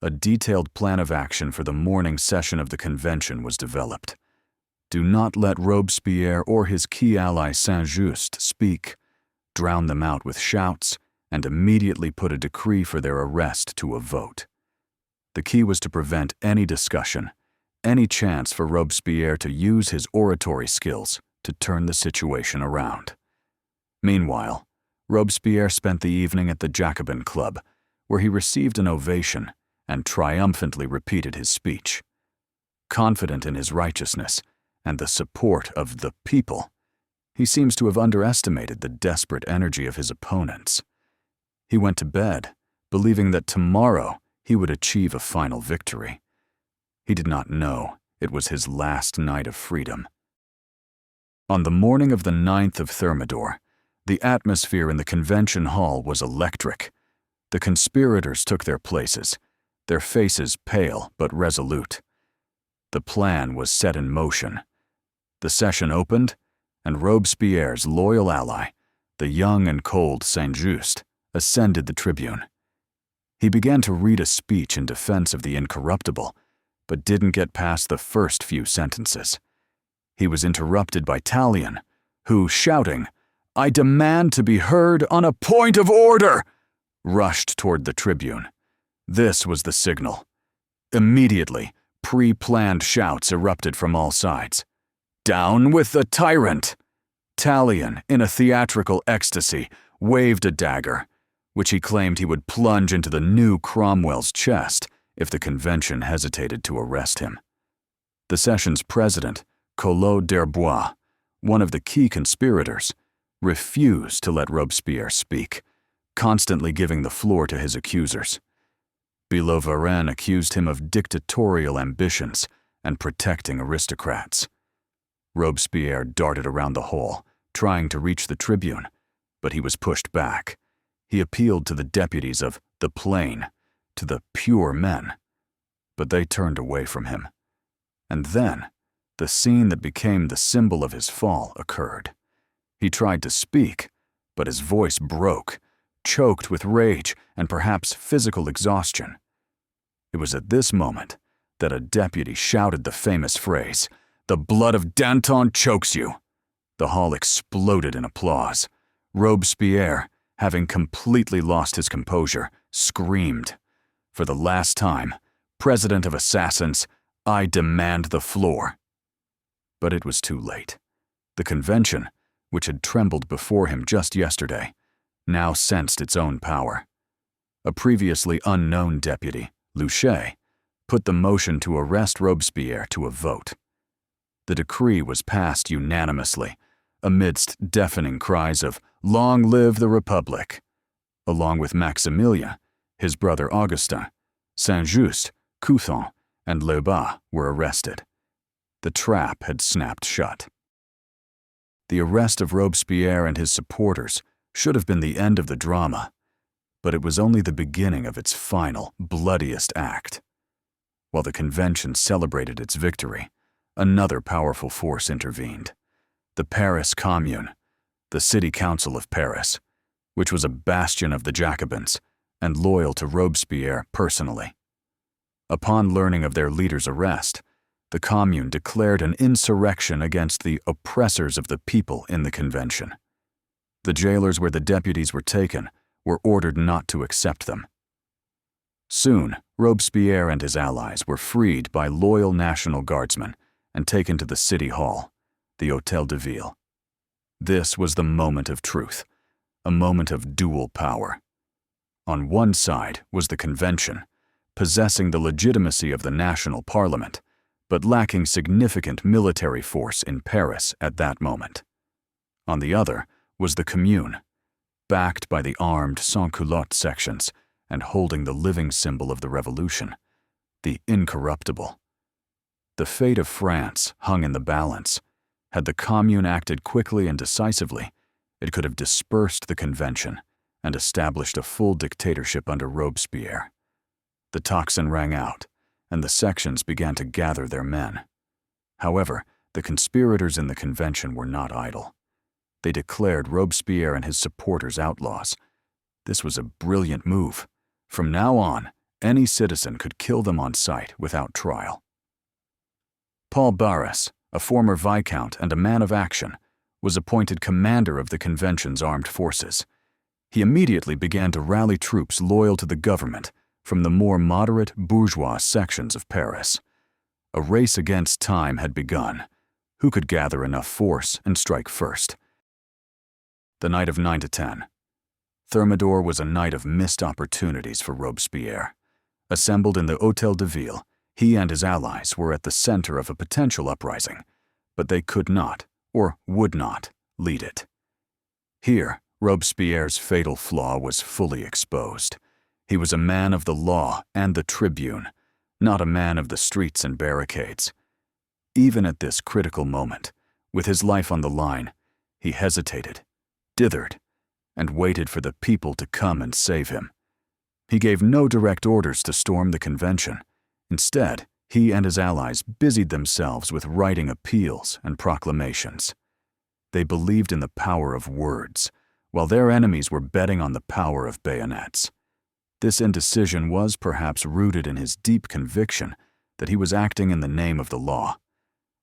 A detailed plan of action for the morning session of the convention was developed. Do not let Robespierre or his key ally Saint-Just speak. Drown them out with shouts, and immediately put a decree for their arrest to a vote. The key was to prevent any discussion, any chance for Robespierre to use his oratory skills to turn the situation around. Meanwhile, Robespierre spent the evening at the Jacobin Club, where he received an ovation and triumphantly repeated his speech. Confident in his righteousness and the support of the people, he seems to have underestimated the desperate energy of his opponents. He went to bed, believing that tomorrow he would achieve a final victory. He did not know it was his last night of freedom. On the morning of the 9th of Thermidor, the atmosphere in the convention hall was electric. The conspirators took their places, their faces pale but resolute. The plan was set in motion. The session opened, and Robespierre's loyal ally, the young and cold Saint-Just, ascended the tribune. He began to read a speech in defense of the Incorruptible, but didn't get past the first few sentences. He was interrupted by Tallien, who, shouting, "I demand to be heard on a point of order," rushed toward the tribune. This was the signal. Immediately, pre-planned shouts erupted from all sides. "Down with the tyrant!" Tallien, in a theatrical ecstasy, waved a dagger, which he claimed he would plunge into the new Cromwell's chest if the convention hesitated to arrest him. The session's president, Collot d'Herbois, one of the key conspirators, refused to let Robespierre speak, constantly giving the floor to his accusers. Billaud-Varenne accused him of dictatorial ambitions and protecting aristocrats. Robespierre darted around the hall, trying to reach the tribune, but he was pushed back. He appealed to the deputies of the plain, to the pure men, but they turned away from him. And then, the scene that became the symbol of his fall occurred. He tried to speak, but his voice broke, choked with rage and perhaps physical exhaustion. It was at this moment that a deputy shouted the famous phrase, "The blood of Danton chokes you." The hall exploded in applause. Robespierre, having completely lost his composure, screamed, "For the last time, President of Assassins, I demand the floor." But it was too late. The convention, which had trembled before him just yesterday, now sensed its own power. A previously unknown deputy, Luchet, put the motion to arrest Robespierre to a vote. The decree was passed unanimously, amidst deafening cries of "Long live the Republic!" Along with Maximilien, his brother Augustin, Saint-Just, Couthon, and Lebas were arrested. The trap had snapped shut. The arrest of Robespierre and his supporters should have been the end of the drama, but it was only the beginning of its final, bloodiest act. While the convention celebrated its victory, another powerful force intervened. The Paris Commune, the City Council of Paris, which was a bastion of the Jacobins and loyal to Robespierre personally. Upon learning of their leader's arrest, the Commune declared an insurrection against the oppressors of the people in the convention. The jailers where the deputies were taken were ordered not to accept them. Soon, Robespierre and his allies were freed by loyal National Guardsmen and taken to the City Hall, the Hôtel de Ville. This was the moment of truth, a moment of dual power. On one side was the convention, possessing the legitimacy of the national parliament, but lacking significant military force in Paris at that moment. On the other was the Commune, backed by the armed sans-culotte sections and holding the living symbol of the revolution, the Incorruptible. The fate of France hung in the balance. Had the Commune acted quickly and decisively, it could have dispersed the convention and established a full dictatorship under Robespierre. The tocsin rang out, and the sections began to gather their men. However, the conspirators in the convention were not idle. They declared Robespierre and his supporters outlaws. This was a brilliant move. From now on, any citizen could kill them on sight without trial. Paul Barras, a former viscount and a man of action, was appointed commander of the convention's armed forces. He immediately began to rally troops loyal to the government from the more moderate bourgeois sections of Paris. A race against time had begun. Who could gather enough force and strike first? The night of 9-10. Thermidor was a night of missed opportunities for Robespierre. Assembled in the Hôtel de Ville, he and his allies were at the center of a potential uprising, but they could not, or would not, lead it. Here, Robespierre's fatal flaw was fully exposed. He was a man of the law and the tribune, not a man of the streets and barricades. Even at this critical moment, with his life on the line, he hesitated, dithered, and waited for the people to come and save him. He gave no direct orders to storm the convention. Instead, he and his allies busied themselves with writing appeals and proclamations. They believed in the power of words, while their enemies were betting on the power of bayonets. This indecision was perhaps rooted in his deep conviction that he was acting in the name of the law.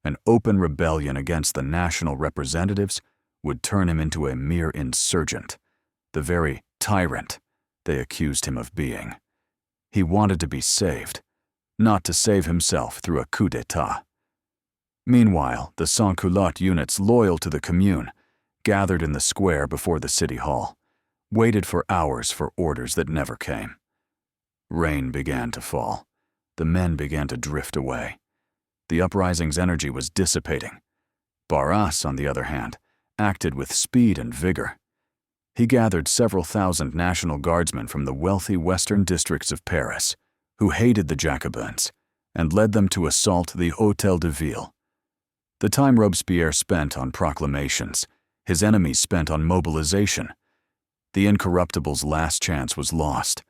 An open rebellion against the national representatives would turn him into a mere insurgent, the very tyrant they accused him of being. He wanted to be saved, not to save himself through a coup d'etat. Meanwhile, the sans-culotte units loyal to the Commune gathered in the square before the city hall, waited for hours for orders that never came. Rain began to fall. The men began to drift away. The uprising's energy was dissipating. Barras, on the other hand, acted with speed and vigor. He gathered several thousand National Guardsmen from the wealthy western districts of Paris, who hated the Jacobins, and led them to assault the Hôtel de Ville. The time Robespierre spent on proclamations, his enemies spent on mobilization. The Incorruptible's last chance was lost,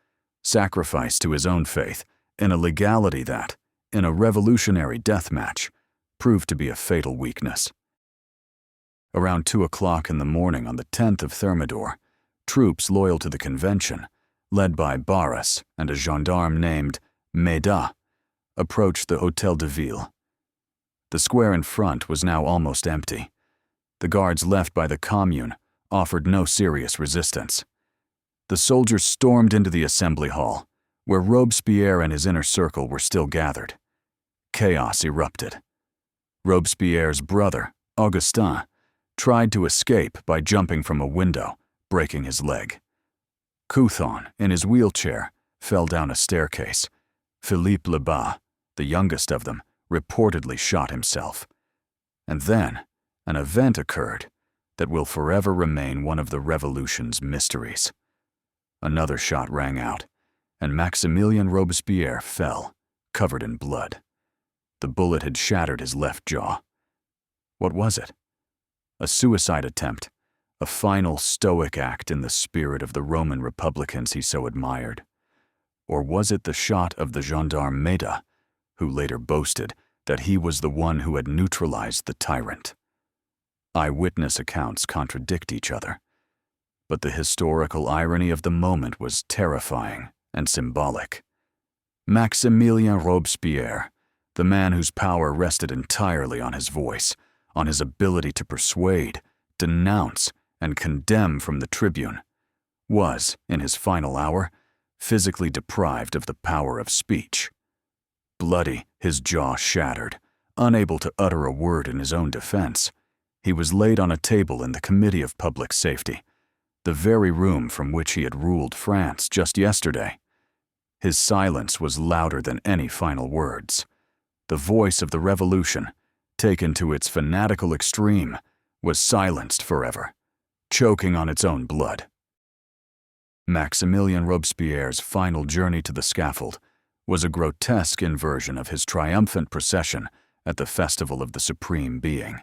sacrificed to his own faith in a legality that, in a revolutionary death match, proved to be a fatal weakness. Around 2 o'clock in the morning on the 10th of Thermidor, troops loyal to the convention, led by Barras and a gendarme named Méda, approached the Hôtel de Ville. The square in front was now almost empty. The guards left by the Commune offered no serious resistance. The soldiers stormed into the assembly hall, where Robespierre and his inner circle were still gathered. Chaos erupted. Robespierre's brother, Augustin, tried to escape by jumping from a window, breaking his leg. Couthon, in his wheelchair, fell down a staircase. Philippe Lebas, the youngest of them, reportedly shot himself. And then, an event occurred that will forever remain one of the revolution's mysteries. Another shot rang out, and Maximilien Robespierre fell, covered in blood. The bullet had shattered his left jaw. What was it? A suicide attempt, a final stoic act in the spirit of the Roman republicans he so admired? Or was it the shot of the gendarme Méda, who later boasted that he was the one who had neutralized the tyrant? Eyewitness accounts contradict each other, but the historical irony of the moment was terrifying and symbolic. Maximilien Robespierre, the man whose power rested entirely on his voice, on his ability to persuade, denounce, and condemn from the tribune, was, in his final hour, physically deprived of the power of speech. Bloody, his jaw shattered, unable to utter a word in his own defense, he was laid on a table in the Committee of Public Safety, the very room from which he had ruled France just yesterday. His silence was louder than any final words. The voice of the revolution, taken to its fanatical extreme, was silenced forever, choking on its own blood. Maximilien Robespierre's final journey to the scaffold was a grotesque inversion of his triumphant procession at the Festival of the Supreme Being.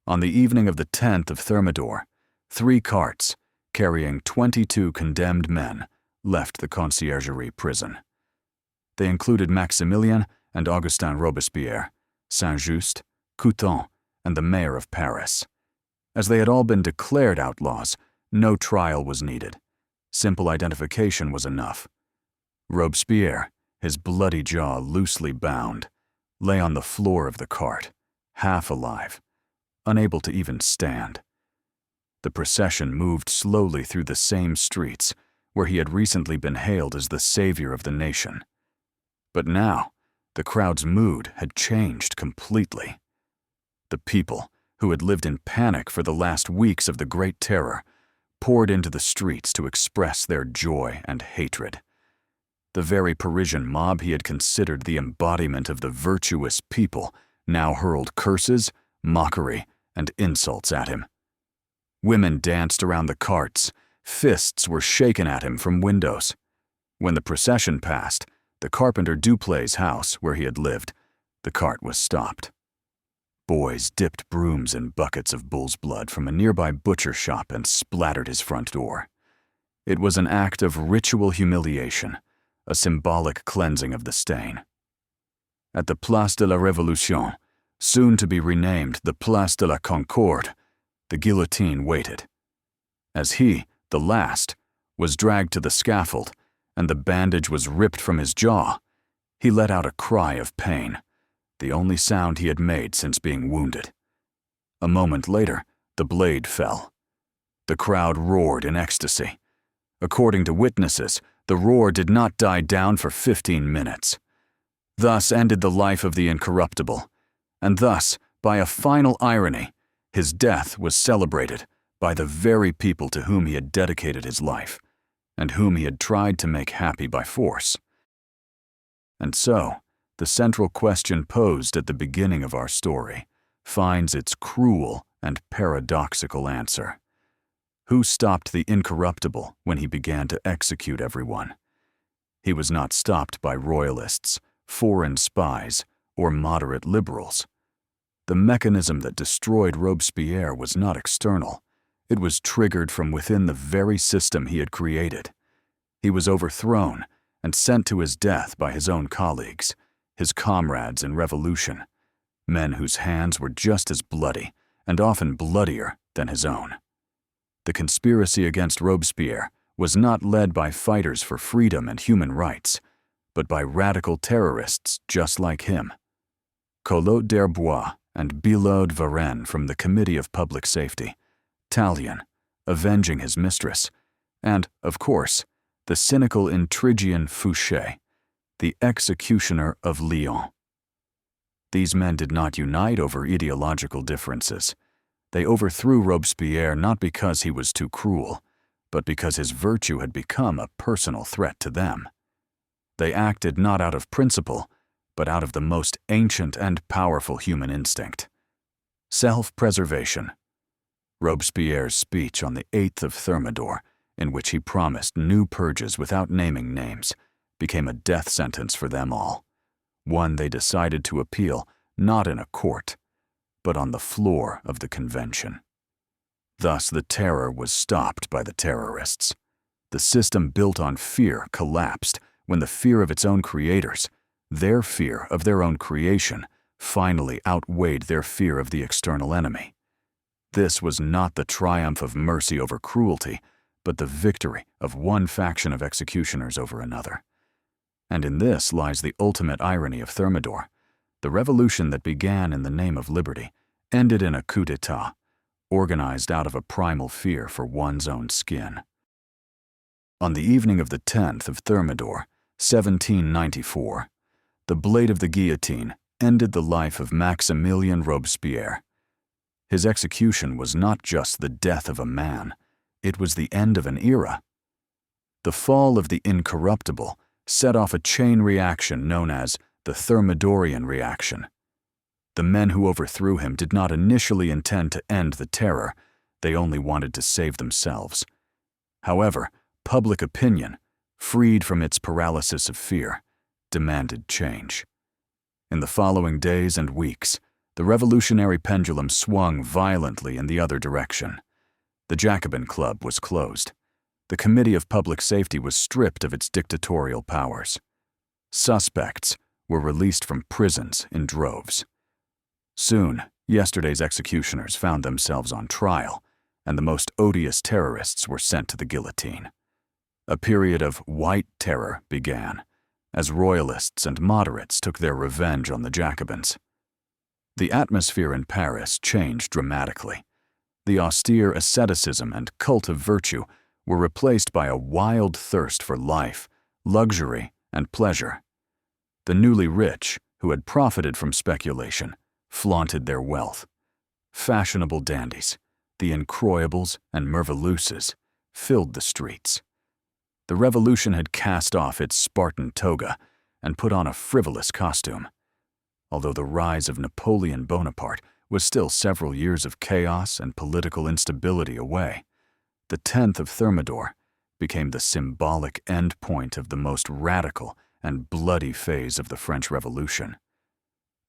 On the evening of the 10th of Thermidor, 3 carts, carrying 22 condemned men, left the Conciergerie prison. They included Maximilien and Augustin Robespierre, Saint-Just, Couthon, and the mayor of Paris. As they had all been declared outlaws, no trial was needed. Simple identification was enough. Robespierre, his bloody jaw loosely bound, lay on the floor of the cart, half alive, unable to even stand. The procession moved slowly through the same streets where he had recently been hailed as the savior of the nation. But now, the crowd's mood had changed completely. The people, who had lived in panic for the last weeks of the Great Terror, poured into the streets to express their joy and hatred. The very Parisian mob he had considered the embodiment of the virtuous people now hurled curses, mockery, and insults at him. Women danced around the carts, fists were shaken at him from windows. When the procession passed the carpenter Duplay's house where he had lived, the cart was stopped. Boys dipped brooms in buckets of bull's blood from a nearby butcher shop and splattered his front door. It was an act of ritual humiliation, a symbolic cleansing of the stain. At the Place de la Révolution, soon to be renamed the Place de la Concorde, the guillotine waited. As he, the last, was dragged to the scaffold and the bandage was ripped from his jaw, he let out a cry of pain, the only sound he had made since being wounded. A moment later, the blade fell. The crowd roared in ecstasy. According to witnesses, the roar did not die down for 15 minutes. Thus ended the life of the Incorruptible, and thus, by a final irony, his death was celebrated by the very people to whom he had dedicated his life, and whom he had tried to make happy by force. And so, the central question posed at the beginning of our story finds its cruel and paradoxical answer. Who stopped the Incorruptible when he began to execute everyone? He was not stopped by royalists, foreign spies, or moderate liberals. The mechanism that destroyed Robespierre was not external. It was triggered from within the very system he had created. He was overthrown and sent to his death by his own colleagues, his comrades in revolution, men whose hands were just as bloody and often bloodier than his own. The conspiracy against Robespierre was not led by fighters for freedom and human rights, but by radical terrorists just like him. Collot d'Herbois and Billaud Varennes from the Committee of Public Safety, Tallien, avenging his mistress, and, of course, the cynical Intrigian Fouché, the executioner of Lyons. These men did not unite over ideological differences. They overthrew Robespierre not because he was too cruel, but because his virtue had become a personal threat to them. They acted not out of principle, but out of the most ancient and powerful human instinct: self-preservation. Robespierre's speech on the 8th of Thermidor, in which he promised new purges without naming names, became a death sentence for them all, one they decided to appeal not in a court, but on the floor of the convention. Thus the terror was stopped by the terrorists. The system built on fear collapsed when the fear of its own creators, their fear of their own creation, finally outweighed their fear of the external enemy. This was not the triumph of mercy over cruelty, but the victory of one faction of executioners over another. And in this lies the ultimate irony of Thermidor. The revolution that began in the name of liberty ended in a coup d'etat, organized out of a primal fear for one's own skin. On the evening of the 10th of Thermidor, 1794, the blade of the guillotine ended the life of Maximilien Robespierre. His execution was not just the death of a man, it was the end of an era. The fall of the Incorruptible set off a chain reaction known as the Thermidorian reaction. The men who overthrew him did not initially intend to end the terror, they only wanted to save themselves. However, public opinion, freed from its paralysis of fear, demanded change. In the following days and weeks, the revolutionary pendulum swung violently in the other direction. The Jacobin Club was closed. The Committee of Public Safety was stripped of its dictatorial powers. Suspects were released from prisons in droves. Soon, yesterday's executioners found themselves on trial, and the most odious terrorists were sent to the guillotine. A period of white terror began, as royalists and moderates took their revenge on the Jacobins. The atmosphere in Paris changed dramatically. The austere asceticism and cult of virtue were replaced by a wild thirst for life, luxury, and pleasure. The newly rich, who had profited from speculation, flaunted their wealth. Fashionable dandies, the Incroyables and Merveilleuses, filled the streets. The revolution had cast off its Spartan toga and put on a frivolous costume. Although the rise of Napoleon Bonaparte was still several years of chaos and political instability away, the 10th of Thermidor became the symbolic end point of the most radical and bloody phase of the French Revolution.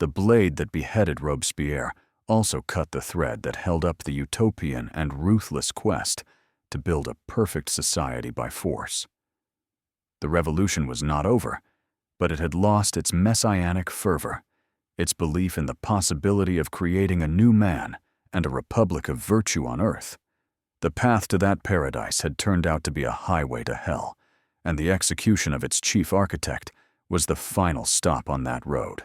The blade that beheaded Robespierre also cut the thread that held up the utopian and ruthless quest to build a perfect society by force. The revolution was not over, but it had lost its messianic fervor, its belief in the possibility of creating a new man and a republic of virtue on earth. The path to that paradise had turned out to be a highway to hell, and the execution of its chief architect was the final stop on that road.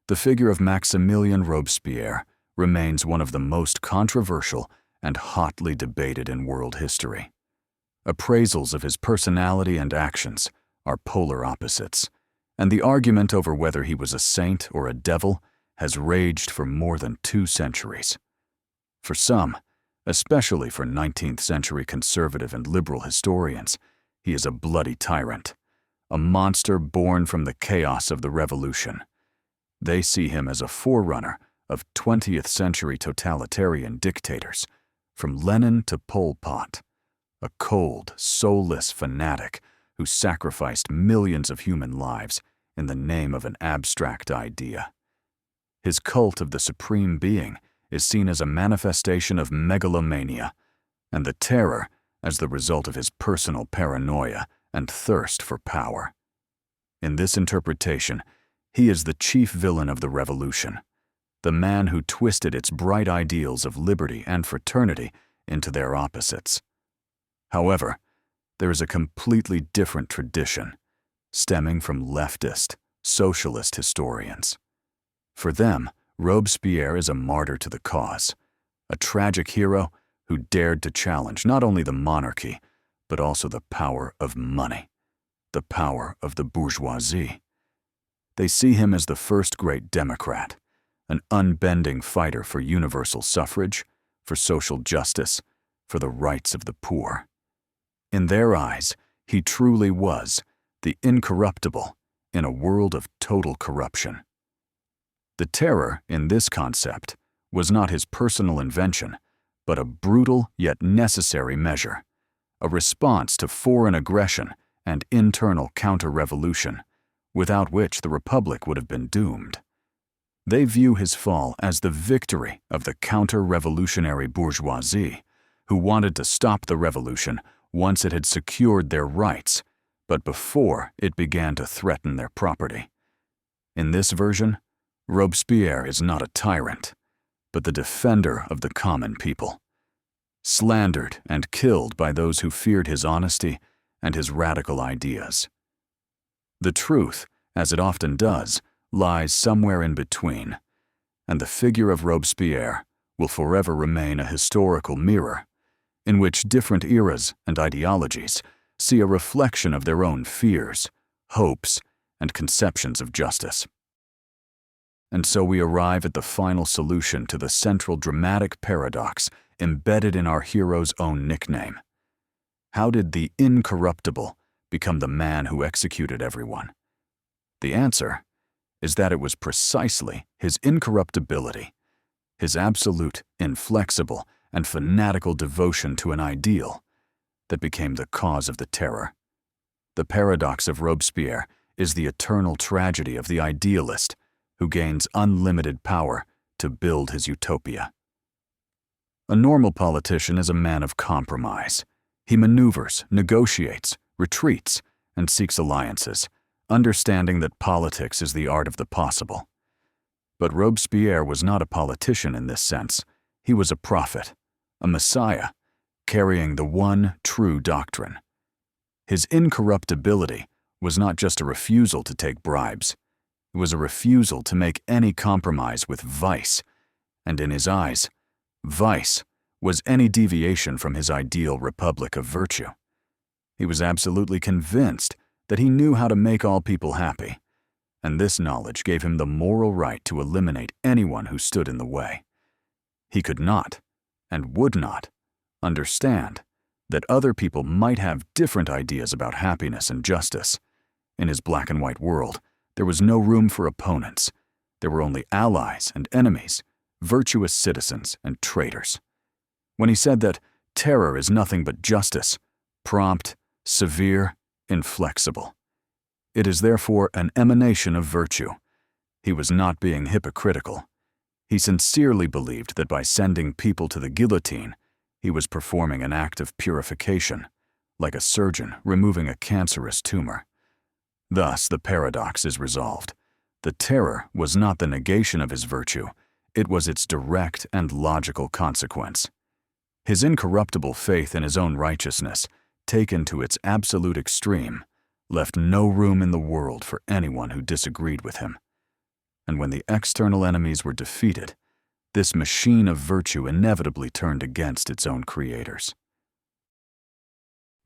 the figure of Maximilien Robespierre remains one of the most controversial and hotly debated in world history. Appraisals of his personality and actions are polar opposites, and the argument over whether he was a saint or a devil has raged for more than 2 centuries. For some, especially for 19th-century conservative and liberal historians, he is a bloody tyrant, a monster born from the chaos of the Revolution. They see him as a forerunner of 20th-century totalitarian dictators, from Lenin to Pol Pot, a cold, soulless fanatic who sacrificed millions of human lives in the name of an abstract idea. His cult of the supreme being is seen as a manifestation of megalomania, and the terror as the result of his personal paranoia and thirst for power. In this interpretation, he is the chief villain of the revolution, the man who twisted its bright ideals of liberty and fraternity into their opposites. However, there is a completely different tradition, stemming from leftist, socialist historians. For them, Robespierre is a martyr to the cause, a tragic hero who dared to challenge not only the monarchy, but also the power of money, the power of the bourgeoisie. They see him as the first great democrat, an unbending fighter for universal suffrage, for social justice, for the rights of the poor. In their eyes, he truly was the incorruptible in a world of total corruption. The terror in this concept was not his personal invention, but a brutal yet necessary measure, a response to foreign aggression and internal counter-revolution, without which the Republic would have been doomed. They view his fall as the victory of the counter-revolutionary bourgeoisie, who wanted to stop the revolution once it had secured their rights, but before it began to threaten their property. In this version, Robespierre is not a tyrant, but the defender of the common people, slandered and killed by those who feared his honesty and his radical ideas. The truth, as it often does, lies somewhere in between, and the figure of Robespierre will forever remain a historical mirror in which different eras and ideologies see a reflection of their own fears, hopes, and conceptions of justice. And so we arrive at the final solution to the central dramatic paradox embedded in our hero's own nickname. How did the Incorruptible become the man who executed everyone? The answer is that it was precisely his incorruptibility, his absolute, inflexible, and fanatical devotion to an ideal, that became the cause of the terror. The paradox of Robespierre is the eternal tragedy of the idealist who gains unlimited power to build his utopia. A normal politician is a man of compromise. He maneuvers, negotiates, retreats, and seeks alliances, understanding that politics is the art of the possible. But Robespierre was not a politician in this sense. He was a prophet, a messiah, carrying the one true doctrine. His incorruptibility was not just a refusal to take bribes. It was a refusal to make any compromise with vice, and in his eyes, vice was any deviation from his ideal republic of virtue. He was absolutely convinced that he knew how to make all people happy, and this knowledge gave him the moral right to eliminate anyone who stood in the way. He could not, and would not, understand that other people might have different ideas about happiness and justice. In his black and white world, there was no room for opponents. There were only allies and enemies, virtuous citizens and traitors. When he said that terror is nothing but justice, prompt, severe, inflexible, it is therefore an emanation of virtue. He was not being hypocritical. He sincerely believed that by sending people to the guillotine, he was performing an act of purification, like a surgeon removing a cancerous tumor. Thus, the paradox is resolved. The terror was not the negation of his virtue, it was its direct and logical consequence. His incorruptible faith in his own righteousness, taken to its absolute extreme, left no room in the world for anyone who disagreed with him. and when the external enemies were defeated, this machine of virtue inevitably turned against its own creators.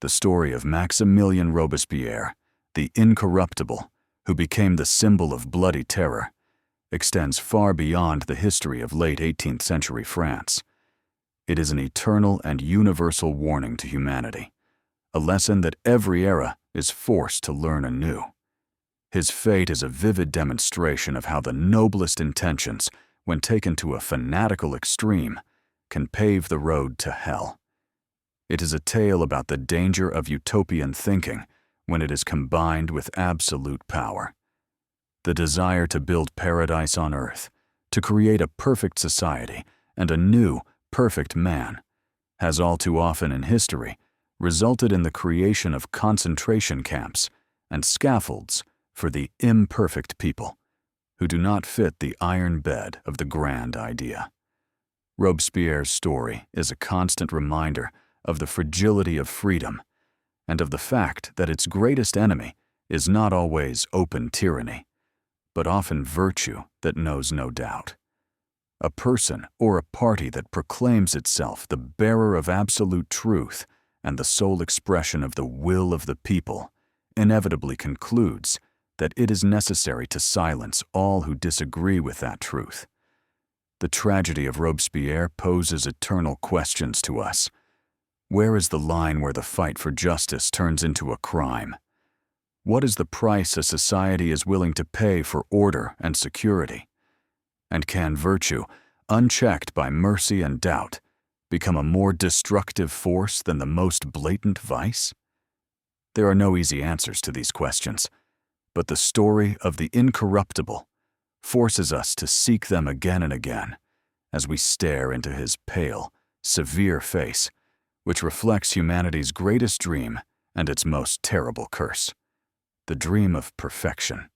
The story of Maximilien Robespierre, the Incorruptible, who became the symbol of bloody terror, extends far beyond the history of late 18th century France. It is an eternal and universal warning to humanity, a lesson that every era is forced to learn anew. His fate is a vivid demonstration of how the noblest intentions, when taken to a fanatical extreme, can pave the road to hell. It is a tale about the danger of utopian thinking when it is combined with absolute power. The desire to build paradise on earth, to create a perfect society and a new, perfect man, has all too often in history resulted in the creation of concentration camps and scaffolds for the imperfect people who do not fit the iron bed of the grand idea. Robespierre's story is a constant reminder of the fragility of freedom and of the fact that its greatest enemy is not always open tyranny, but often virtue that knows no doubt. A person or a party that proclaims itself the bearer of absolute truth and the sole expression of the will of the people inevitably concludes that it is necessary to silence all who disagree with that truth. The tragedy of Robespierre poses eternal questions to us. Where is the line where the fight for justice turns into a crime? What is the price a society is willing to pay for order and security? And can virtue, unchecked by mercy and doubt, become a more destructive force than the most blatant vice? There are no easy answers to these questions, but the story of the Incorruptible forces us to seek them again and again as we stare into his pale, severe face, which reflects humanity's greatest dream and its most terrible curse, the dream of perfection.